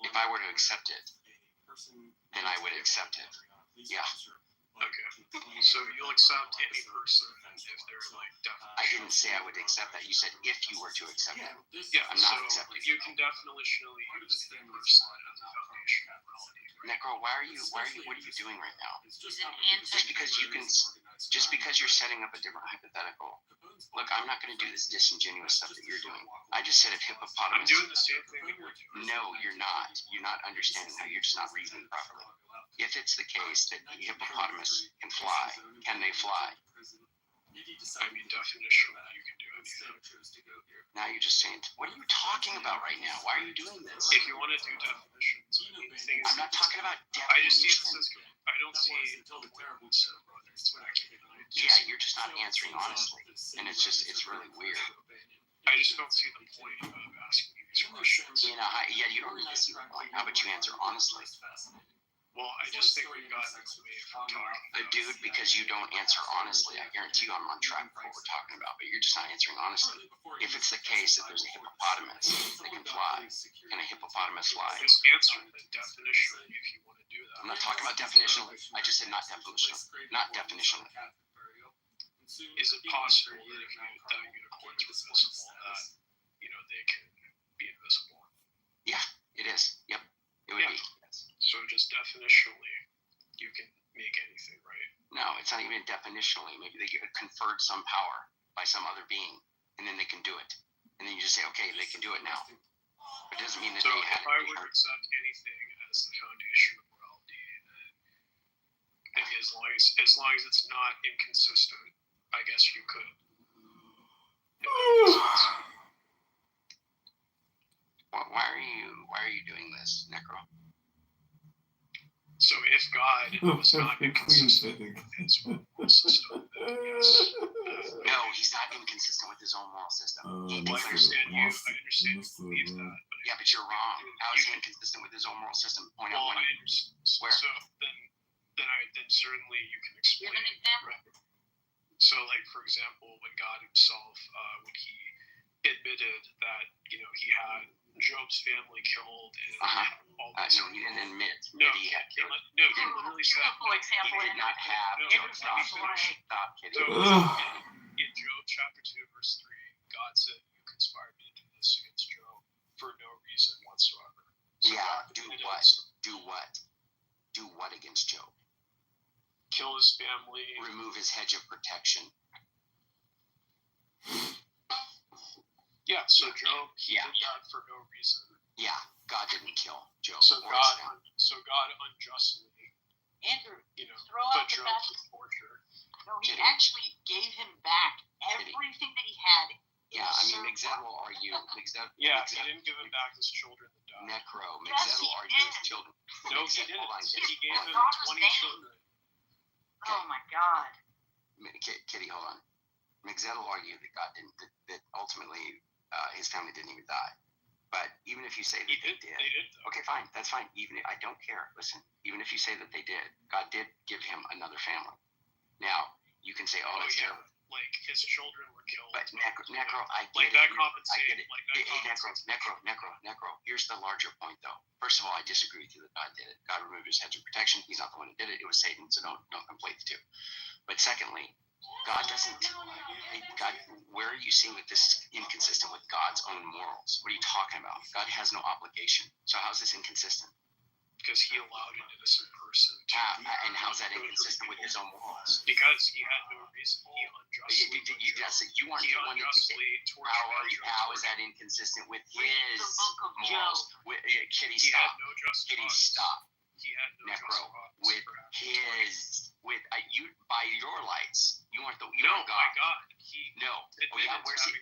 If I were to accept it, then I would accept it. Yeah.
Okay. So you'll accept any person if they're like definitely...
I didn't say I would accept that. You said if you were to accept that.
Yeah,
I'm not accepting.
You can definitionally use any person as a foundation of morality.
Necro, what are you doing right now?
He's an anti-
Just because you're setting up a different hypothetical. Look, I'm not going to do this disingenuous stuff that you're doing. I just said if hippopotamus...
I'm doing the same thing that you're doing.
No, you're not. You're not understanding how you're just not reasoning properly. If it's the case that the hippopotamus can fly, can they fly?
I mean, definitionally, you can do anything.
Now you're just saying, what are you talking about right now? Why are you doing this?
If you want to do definitions,
I'm not talking about
I just see
definitions.
this as... I don't see the difference.
Yeah, you're just not answering honestly. And it's really weird.
I just don't see the point of asking you these questions.
Yeah, you don't really see the point. How about you answer honestly?
Well, I just think we've gotten away from talking.
Dude, because you don't answer honestly, I guarantee you I'm on track for what we're talking about, but you're just not answering honestly. If it's the case that there's a hippopotamus that can fly, can a hippopotamus fly?
Just answer the definitionally if you want to do that.
I'm not talking about definitionally. I just said not definitionally. Not definitionally.
Is it possible that if unicorns were visible, that they can be invisible?
Yeah, it is. Yep, it would be.
So just definitionally, you can make anything, right?
No, it's not even definitionally. Maybe they get conferred some power by some other being, and then they can do it. And then you just say, okay, they can do it now. But it doesn't mean that
so
they had it.
So if I were to accept anything as the foundation of morality, then maybe as long as it's not inconsistent, I guess you could.
Why are you doing this, Necro?
So if God was not inconsistent with his moral system, then yes.
No, he's not inconsistent with his own moral system.
I understand you believe that.
Yeah, but you're wrong. How is he inconsistent with his own moral system? Point out one. Where?
So then certainly you can explain.
Give an example.
Right. So, like, for example, when God himself, when he admitted that he had Job's family killed and all this.
No, he didn't admit
No,
that he had killed.
no, he literally said
example
he did not have. Stop, Kitty.
In Job chapter 2 verse 3, God said, "You conspired me to do this against Job for no reason whatsoever." So
do what? Do what? Do what against Job?
Kill his family.
Remove his hedge of protection.
Yeah, so Job, he did that for no reason.
Yeah, God didn't kill Job.
So God unjustly,
Andrew,
throw out the Job to torture.
No, he actually gave him back everything that he had.
Yeah, I mean, Migzed will argue.
He didn't give him back his children that died.
Migzed will argue his children.
No, he didn't. He gave him 20 children.
Oh my God.
Kitty, hold on. Migzed will argue that God didn't. That ultimately, his family didn't even die. But even if you say that they did, okay, fine, that's fine. Even I don't care. Listen, even if you say that they did, God did give him another family. Now you can say, "Oh, it's terrible."
Like his children were killed.
But Necro, I get
like
it.
That compensated.
Necro. Here's the larger point, though. First of all, I disagree with you that God did it. God removed his hedge of protection. He's not the one who did it. It was Satan. So don't conflate the two. But secondly, God doesn't. Where are you seeing that this is inconsistent with God's own morals? What are you talking about? God has no obligation. So how's this inconsistent?
Because he allowed an innocent person to.
And how's that inconsistent with his own morals?
Because he had no reason. He unjustly.
You aren't the one that. How is that inconsistent with his morals? Kitty, stop. Kitty, stop.
He had no
Necro, with his, you by your lights, you aren't the. You
no,
God.
My God.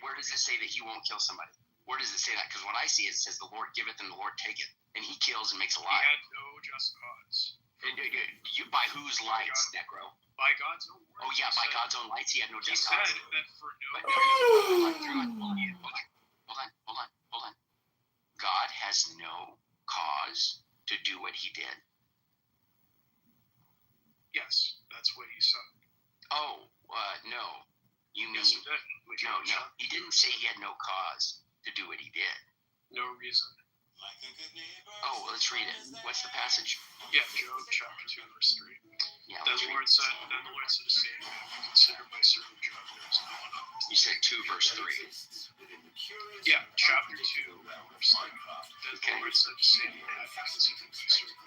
Where does it say that he won't kill somebody? Where does it say that? Because what I see, it says the Lord giveth and the Lord taketh, and he kills and makes alive.
He had no just cause.
By whose lights, Necro?
By God's own words.
Oh yeah, by God's own lights, he had no just cause.
He said that for no.
Hold on. God has no cause to do what he did.
Yes, that's what he said.
Oh, no. You mean no? He didn't say he had no cause to do what he did.
No reason.
Oh, well, let's read it. What's the passage?
Yeah, Job chapter 2, verse 3.
Yeah.
Then the Lord said to Satan, "Consider my servant Job. There is no one on earth."
You said 2, verse 3.
Yeah, chapter 2, verse 3. Then the Lord said to Satan, "Have you considered my servant?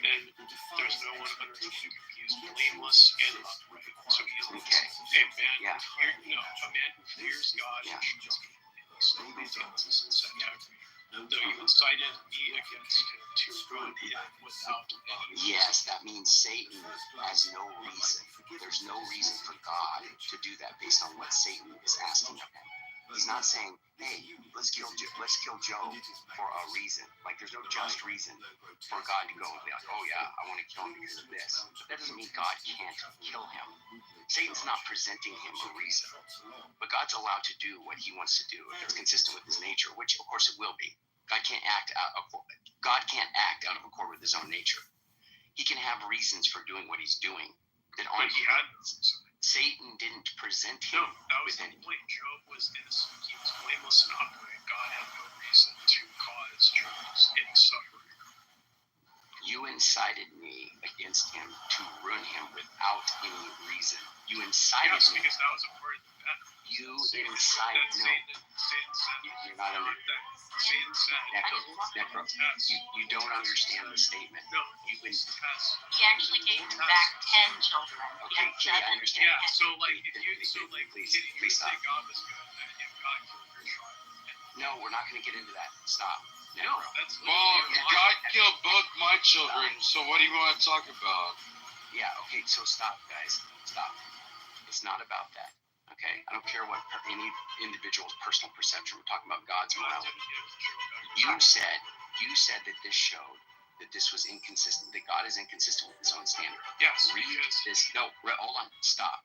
And there's no one on earth like him. He is blameless and upright." So he is a man who fears God and shows blameless and set integrity. Though you incited me against him to run him without any.
Yes, that means Satan has no reason. There's no reason for God to do that based on what Satan is asking of him. He's not saying, "Hey, let's kill Job for a reason." Like, there's no just reason for God to go and be like, "Oh yeah, I want to kill him because of this." But that doesn't mean God can't kill him. Satan's not presenting him a reason, but God's allowed to do what he wants to do if it's consistent with his nature, which of course it will be. God can't act out of accord with his own nature. He can have reasons for doing what he's doing that aren't.
He had no reason.
Satan didn't present him.
No, that was the point. Job was innocent. He was blameless and upright. God had no reason to cause Job's any suffering.
You incited me against him to ruin him without any reason. You incited me.
Yes, because that was a part of the bet.
You incited me.
Satan said,
"You're not under."
Satan said,
Necro, you don't understand the statement.
No,
you can.
He actually gave him back 10 children.
Okay, I understand.
Yeah, so please
stop.
God was good if God killed your child.
No, we're not going to get into that. Stop.
No, that's
God killed both my children, so what do you want to talk about?
Yeah, okay, so stop, guys. Stop. It's not about that. Okay? I don't care what any individual's personal perception. We're talking about God's morality. You said that this showed that this was inconsistent, that God is inconsistent with his own standard.
Yes.
Read this. No, hold on. Stop.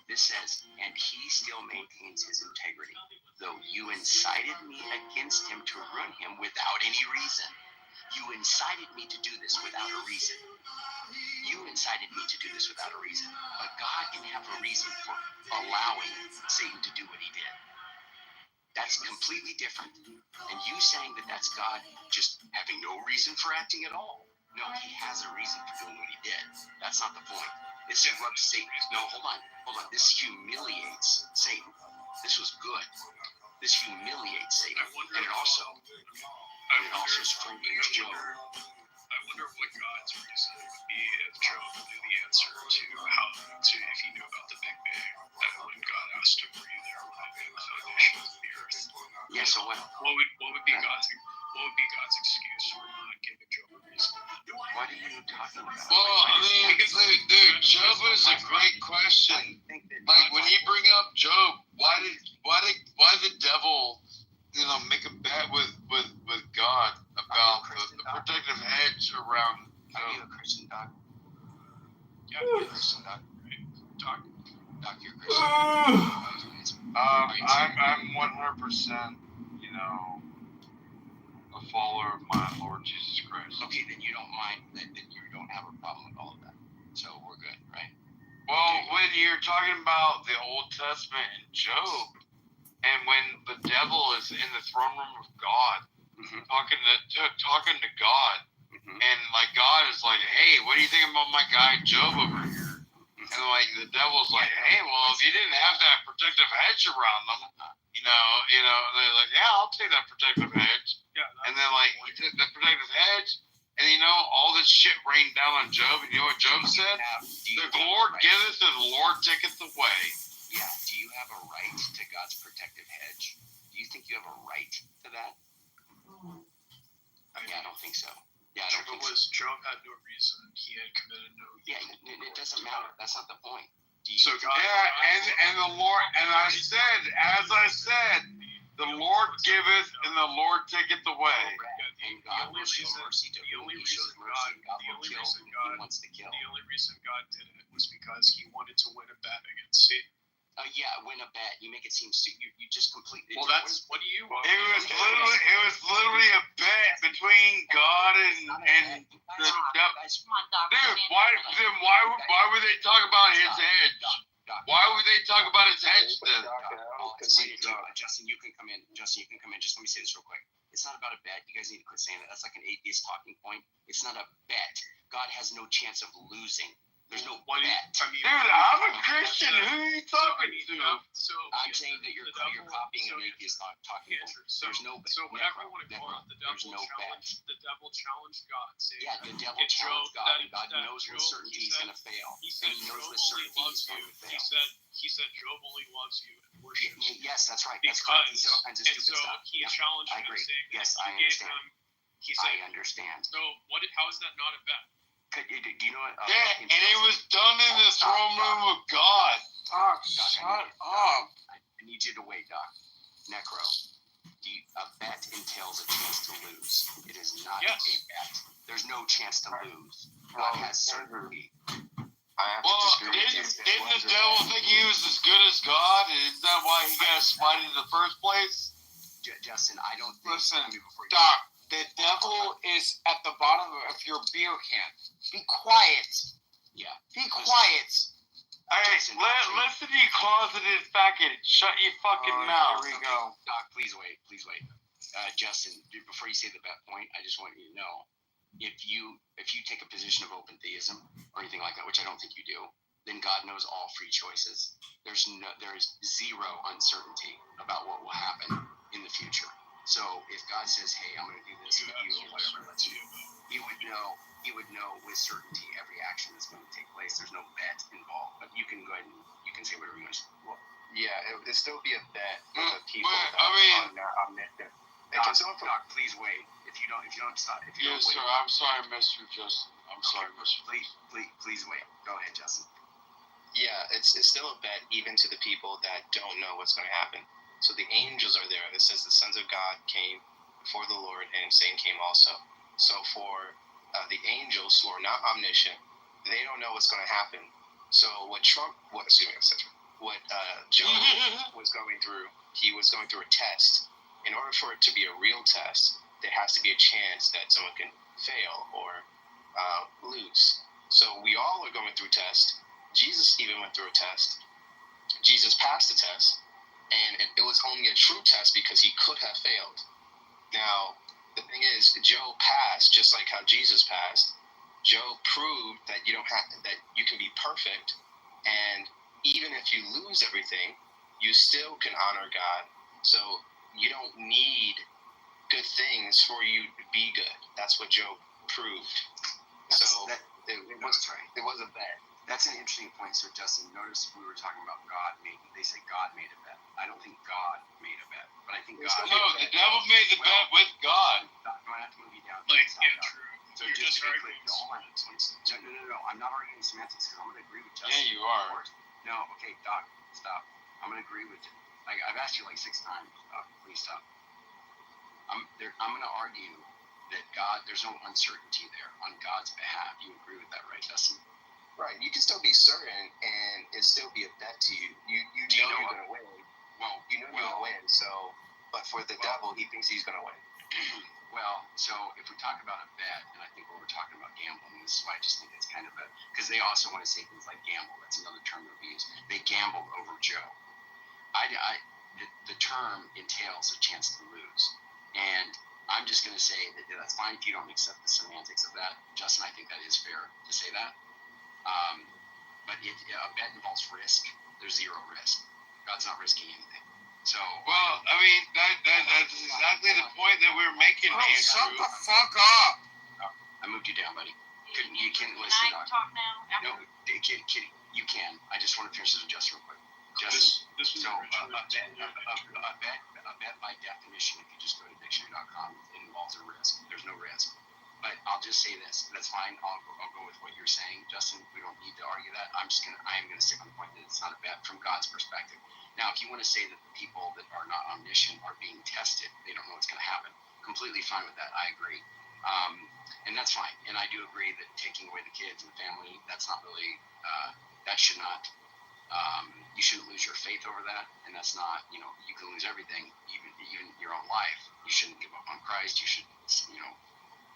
This says, "And he still maintains his integrity, though you incited me against him to ruin him without any reason." You incited me to do this without a reason. You incited me to do this without a reason. But God can have a reason for allowing Satan to do what he did. That's completely different. And you saying that that's God just having no reason for acting at all. No, he has a reason for doing what he did. That's not the point. This rubs Satan. No, hold on. This humiliates Satan. This was good. This humiliates Satan. And it also strengthens Job.
I wonder what God's reason would be if Job knew the answer to if he knew about the Big Bang. That when God asked him, "Were you there when I made the foundations of the earth?"
Yeah. So what
would be God's excuse for not giving Job a reason?
What are you talking about?
Well, I mean, dude, Job is a great question. Like when you bring up Job, why the devil, make a bet with God about the protective hedge around?
Are you a Christian, Doc?
Yeah, you're a Christian, Doc. Doc,
you're a Christian.
I'm 100%, a follower of my Lord Jesus Christ.
Okay, then you don't mind that you don't have a problem with all of that. So we're good, right?
Well, when you're talking about the Old Testament and Job, and when the devil is in the throne room of God, talking to God, and like God is like, "Hey, what do you think about my guy Job over here?" And like the devil's like, "Hey, well, if you didn't have that protective hedge around them, they're like, yeah, I'll take that protective hedge."
Yeah.
And then like he took the protective hedge, and all this shit rained down on Job. And you know what Job said? The Lord giveth and the Lord taketh away.
Yeah. Do you have a right to God's protective hedge? Do you think you have a right to that? I don't think so. Yeah, I don't think so.
Job had no reason. He had committed no evil.
Yeah, it doesn't matter. That's not the point.
So God, and the Lord, and as I said, the Lord giveth and the Lord taketh away.
And God will show mercy to whom He shows mercy. God will kill whom He wants to kill.
The only reason God did it was because He wanted to win a bet against Satan.
Win a bet. You make it seem you just completely.
Well, that's what do you want?
It was literally a bet between God and the devil. Dude, why would they talk about his hedge? Why would they talk about his hedge then?
Justin, you can come in. Just let me say this real quick. It's not about a bet. You guys need to quit saying that. That's like an atheist talking point. It's not a bet. God has no chance of losing. There's no bet.
Dude, I'm a Christian. Who are you talking to?
I'm saying that you're copying an atheist talking point. There's no bet.
So whatever you want to call it, the devil challenged God.
Yeah, the devil challenged God. And God knows with certainty he's going to fail. And he knows with certainty he's going to fail.
He said Job only loves you and worships you.
Yes, that's right. That's correct. He said all kinds of stupid stuff.
He challenged
I agree. Yes, I understand. I understand.
So how is that not a bet?
Do you know what?
And it was done in the throne room of God. Doc, shut up.
I need you to wait, Doc. Necro. A bet entails a chance to lose. It is not a bet. There's no chance to lose. God has certainty.
Didn't the devil think he was as good as God? Isn't that why he got spited in the first place?
Justin, I don't think...
Listen, Doc, the devil is at the bottom of your beer can. Be quiet.
Yeah.
Be quiet.
Hey, listen to you closeted faggot. Shut your fucking mouth.
Here we go.
Doc, please wait. Justin, before you say the bet point, I just want you to know, if you take a position of open theism or anything like that, which I don't think you do, then God knows all free choices. There is zero uncertainty about what will happen in the future. So if God says, "Hey, I'm going to do this with you," or whatever, he would know with certainty every action that's going to take place. There's no bet involved. But you can go ahead and you can say whatever you want to say.
Well, yeah, it would still be a bet with the people omniscient.
Doc, please wait. If you don't stop.
Yes, sir. I'm sorry, Mr. Justin. I'm sorry, Mr.
Please wait. Go ahead, Justin.
Yeah, it's still a bet even to the people that don't know what's going to happen. So the angels are there. It says the sons of God came before the Lord, and Satan came also. So for the angels who are not omniscient, they don't know what's going to happen. So what Job was going through, he was going through a test. In order for it to be a real test, there has to be a chance that someone can fail or lose. So we all are going through tests. Jesus even went through a test. Jesus passed the test. And it was only a true test because he could have failed. Now, the thing is, Job passed just like how Jesus passed. Job proved that that you can be perfect, and even if you lose everything, you still can honor God. So you don't need good things for you to be good. That's what Job proved. It wasn't bad.
That's an interesting point. So, Justin, notice we were talking about they say God made a bet. I don't think God made a bet, but I think God.
No, the devil made the bet with God.
I'm going to have to move you down.
Andrew,
So
you're just arguing semantics.
No. I'm not arguing semantics because I'm going to agree with Justin.
Yeah, you are.
No, okay, Doc, stop. I'm going to agree with you. I've asked you like 6 times, Doc. Please stop. I'm going to argue that there's no uncertainty there on God's behalf. You agree with that, right, Justin?
Right. You can still be certain, and it still be a bet to you. You know you're going to win.
Well,
you're going to win. So, but for the devil, he thinks he's going to win.
Well, so if we talk about a bet, and I think when we're talking about gambling, this is why I just think it's kind of because they also want to say things like gamble. That's another term that we use. They gambled over Joe. The term entails a chance to lose, and I'm just going to say that that's fine if you don't accept the semantics of that. Justin, I think that is fair to say that. But a bet involves risk. There's zero risk. God's not risking anything. So.
Well, I mean, that's exactly the point that we're making.
Bro, shut the fuck up.
I moved you down, buddy. You can't listen.
Can I talk now?
No, Kitty, you can. I just want to finish this with Justin real quick. Justin, so a bet by definition, if you just go to dictionary.com, it involves a risk. There's no risk. But I'll just say this. That's fine. I'll go with what you're saying, Justin. We don't need to argue that. I am gonna stick on the point that it's not a bet from God's perspective. Now, if you want to say that the people that are not omniscient are being tested, they don't know what's going to happen. Completely fine with that. I agree, and that's fine. And I do agree that taking away the kids and the family, that's not really. That should not. You shouldn't lose your faith over that, and that's not. You can lose everything, even your own life. You shouldn't give up on Christ. You should,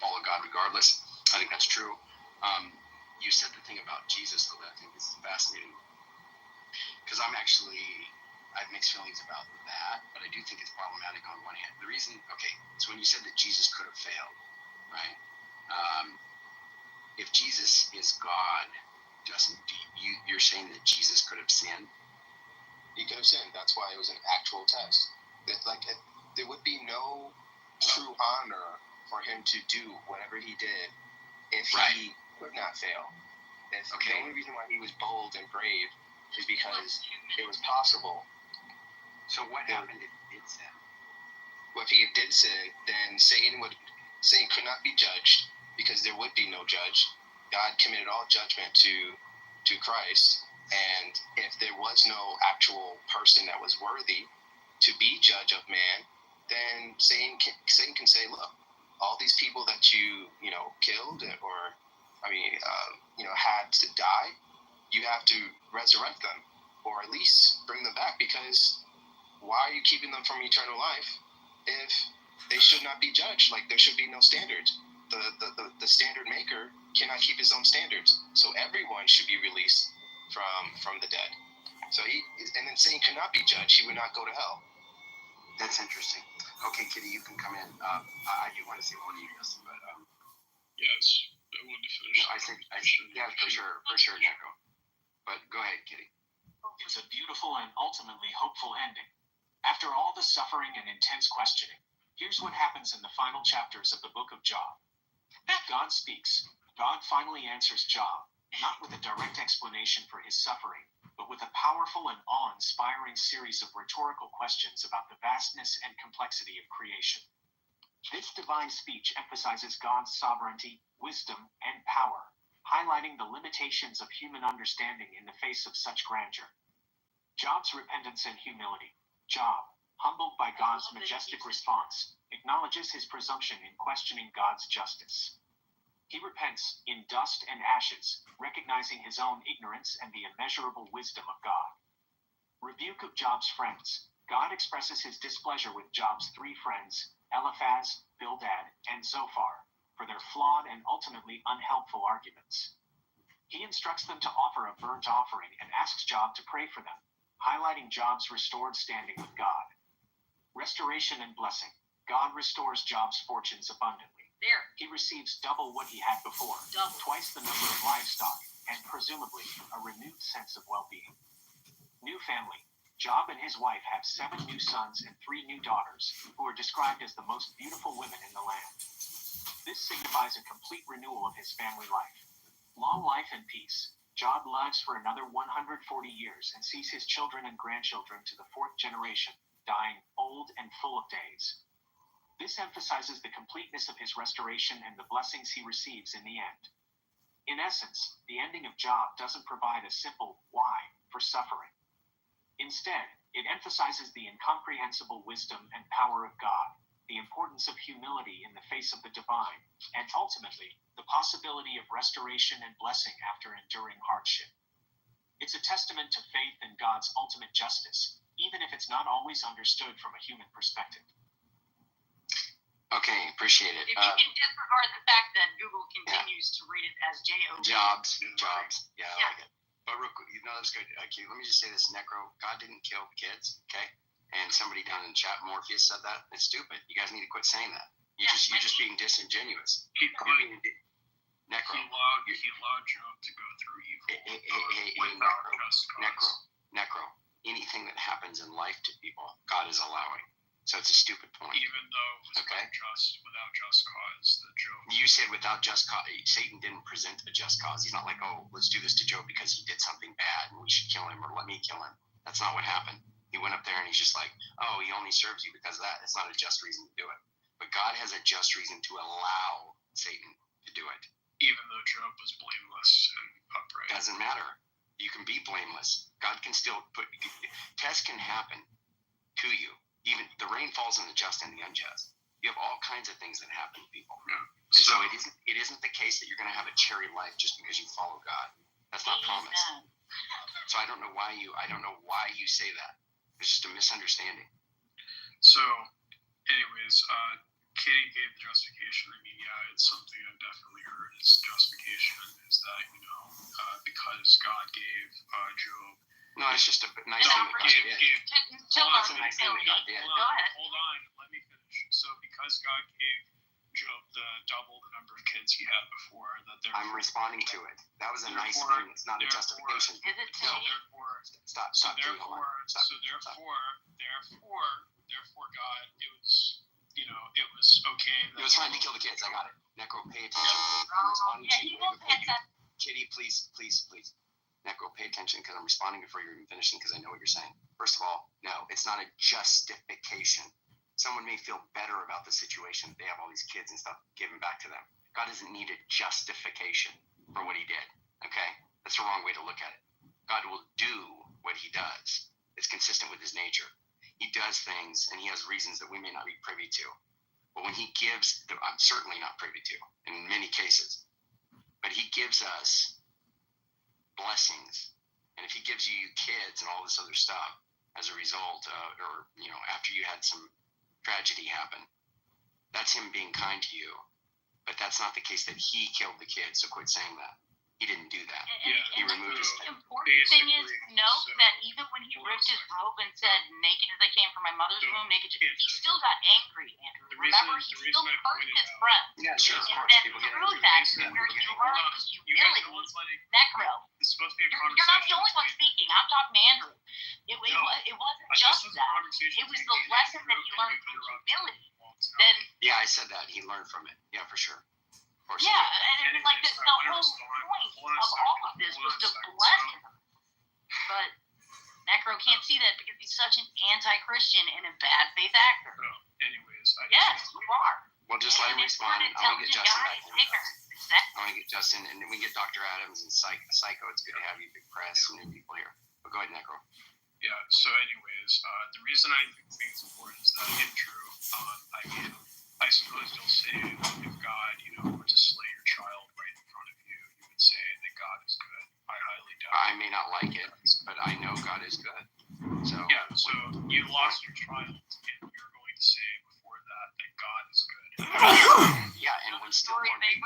follow God regardless. I think that's true. You said the thing about Jesus, though, that I think is fascinating, because I have mixed feelings about that, but I do think it's problematic on one hand. The reason, so when you said that Jesus could have failed, right? If Jesus is God, Justin, you're saying that Jesus could have sinned?
He could have sinned. That's why it was an actual test. There would be no true honor for him to do whatever he did if he could not fail. The only reason why he was bold and brave is because it was possible.
So what happened if he did sin?
Well, if he did sin, then Satan could not be judged because there would be no judge. God committed all judgment to Christ, and if there was no actual person that was worthy to be judge of man, then Satan can say, look, all these people that you killed or had to die, you have to resurrect them or at least bring them back, because why are you keeping them from eternal life if they should not be judged? Like, there should be no standards. The standard maker cannot keep his own standards, so everyone should be released from the dead. So and then Satan could not be judged; he would not go to hell.
That's interesting. Okay, Kitty, you can come in. I do want to say one to you, Justin, but
yes, I wanted to finish.
Yeah, for sure, Nico. But go ahead, Kitty.
It's a beautiful and ultimately hopeful ending. After all the suffering and intense questioning, here's what happens in the final chapters of the book of Job. God speaks. God finally answers Job, not with a direct explanation for his suffering, but with a powerful and awe-inspiring series of rhetorical questions about the vastness and complexity of creation. This divine speech emphasizes God's sovereignty, wisdom, and power, highlighting the limitations of human understanding in the face of such grandeur. Job's repentance and humility. Job, humbled by God's majestic response, acknowledges his presumption in questioning God's justice. He repents in dust and ashes, recognizing his own ignorance and the immeasurable wisdom of God. Rebuke of Job's friends. God expresses his displeasure with Job's 3 friends, Eliphaz, Bildad, and Zophar, for their flawed and ultimately unhelpful arguments. He instructs them to offer a burnt offering and asks Job to pray for them, highlighting Job's restored standing with God. Restoration and blessing. God restores Job's fortunes abundantly.
There.
He receives double what he had before,
Double.
twice the number of livestock, and presumably a renewed sense of well-being. New family. Job and his wife have 7 new sons and 3 new daughters, who are described as the most beautiful women in the land. This signifies a complete renewal of his family life. Long life and peace. Job lives for another 140 years and sees his children and grandchildren to the 4th generation, dying old and full of days. This emphasizes the completeness of his restoration and the blessings he receives in the end. In essence, the ending of Job doesn't provide a simple why for suffering. Instead, it emphasizes the incomprehensible wisdom and power of God, the importance of humility in the face of the divine, and ultimately, the possibility of restoration and blessing after enduring hardship. It's a testament to faith in God's ultimate justice, even if it's not always understood from a human perspective.
Okay, appreciate it.
If you can disregard the fact that Google continues to read it as J-O-B.
Jobs. Yeah, I like it. But real quick, that's good. Okay, let me just say this, Necro. God didn't kill kids, okay? And somebody down in the chat, Morpheus, said that. It's stupid. You guys need to quit saying that. You're just being disingenuous. Necro.
He allowed Job to go through evil without just cause.
Necro. Anything that happens in life to people, God is allowing. So it's a stupid point.
Even though it was without just cause that Job.
You said without just cause. Satan didn't present a just cause. He's not like, oh, let's do this to Job because he did something bad and we should kill him or let me kill him. That's not what happened. He went up there and he's just like, oh, he only serves you because of that. It's not a just reason to do it. But God has a just reason to allow Satan to do it.
Even though Job was blameless and upright.
Doesn't matter. You can be blameless. God can still tests can happen to you. Even the rain falls on the just and the unjust. You have all kinds of things that happen to people.
Yeah.
So it isn't the case that you're going to have a cherry life just because you follow God. That's not promised. So I don't know why you say that. It's just a misunderstanding.
So, anyways, Kitty gave the justification. I mean, yeah, it's something I've definitely heard. His justification is that because God gave Job.
No, it's just a nice thing that God did.
It's a nice thing that God did. Go ahead.
Hold on, let me finish. So because God gave Job double the number of kids he had before,
I'm responding to it. That was a nice thing. It's not a justification.
Is it
No. Stop.
Therefore, God, it was okay.
It was fine to kill the kids. I got it. Necro, pay attention. I'm responding to you. Kitty, please. Necro, pay attention because I'm responding before you're even finishing because I know what you're saying. First of all, no, it's not a justification. Someone may feel better about the situation. They have all these kids and stuff given back to them. God doesn't need a justification for what he did, okay? That's the wrong way to look at it. God will do what he does. It's consistent with his nature. He does things and he has reasons that we may not be privy to. But when he gives, I'm certainly not privy to in many cases, but he gives us blessings. And if he gives you kids and all this other stuff as a result or after you had some tragedy happen, that's him being kind to you. But that's not the case that he killed the kids, so quit saying that. He didn't do that. He removed his
The important thing is to note that even when he ripped his robe and said, naked as I came from my mother's womb, naked, he still got angry, Andrew. Remember, he still hurt his friend.
Yeah, sure.
And then through that, where he learned his humility, Necro, you're not the only one speaking. I'm talking to Andrew. It wasn't just that. It was the lesson that he learned through humility.
Yeah, I said that. He learned from it. Yeah, for sure.
Yeah, and it's like the whole point of all of this was to bless him. But Necro can't see that because he's such an anti-Christian and a bad faith actor.
Anyways,
yes, you are.
Well, just let him respond. I want to get Justin back in. I want to get Justin, and then we get Dr. Adams and Psycho. It's good to have you, big press, and new people here. But go ahead, Necro.
Yeah. So, anyways, the reason I think it's important is that in true, I suppose you'll say if God, were to slay your child right in front of you, you would say that God is good. I highly doubt.
I may not like it, but I know God is good. So
yeah. So you lost your child, and you're going to say before that God is good.
Yeah, and when still more babies.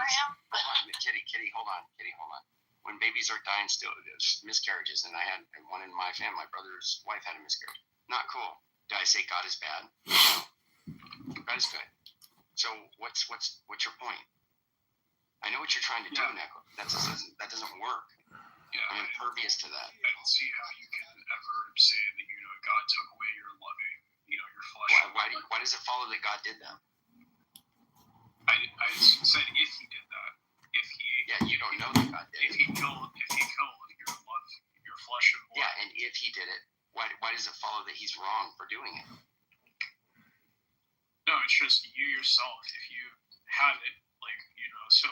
Hold on, Kitty, hold on. when babies are dying, still there's miscarriages, and I had one in my family. My brother's wife had a miscarriage. Not cool. Did I say God is bad? No. God is good. So what's your point? I know what you're trying to do, Neko. That doesn't work.
Yeah,
I'm impervious to that.
I don't see how you can ever say that God took away your loving, your flesh.
Why does it follow that God did that?
I said if he did that. If he
you don't know that God did
it. If he killed your love, your flesh and blood.
Yeah, and if he did it, why does it follow that he's wrong for doing it?
No, it's just you yourself. If you had it, so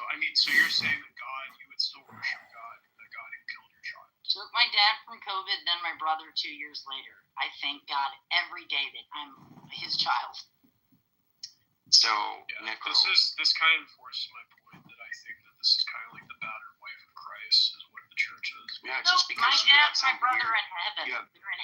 you're saying that God, you would still worship God, the God who killed your child.
Took my dad from COVID, then my brother 2 years later. I thank God every day that I'm his child.
So,
Nico, this kind of enforces my point that I think that this is kind of like the battered wife of Christ is what the church is.
Yeah, just because
my dad's my brother in heaven.
You have,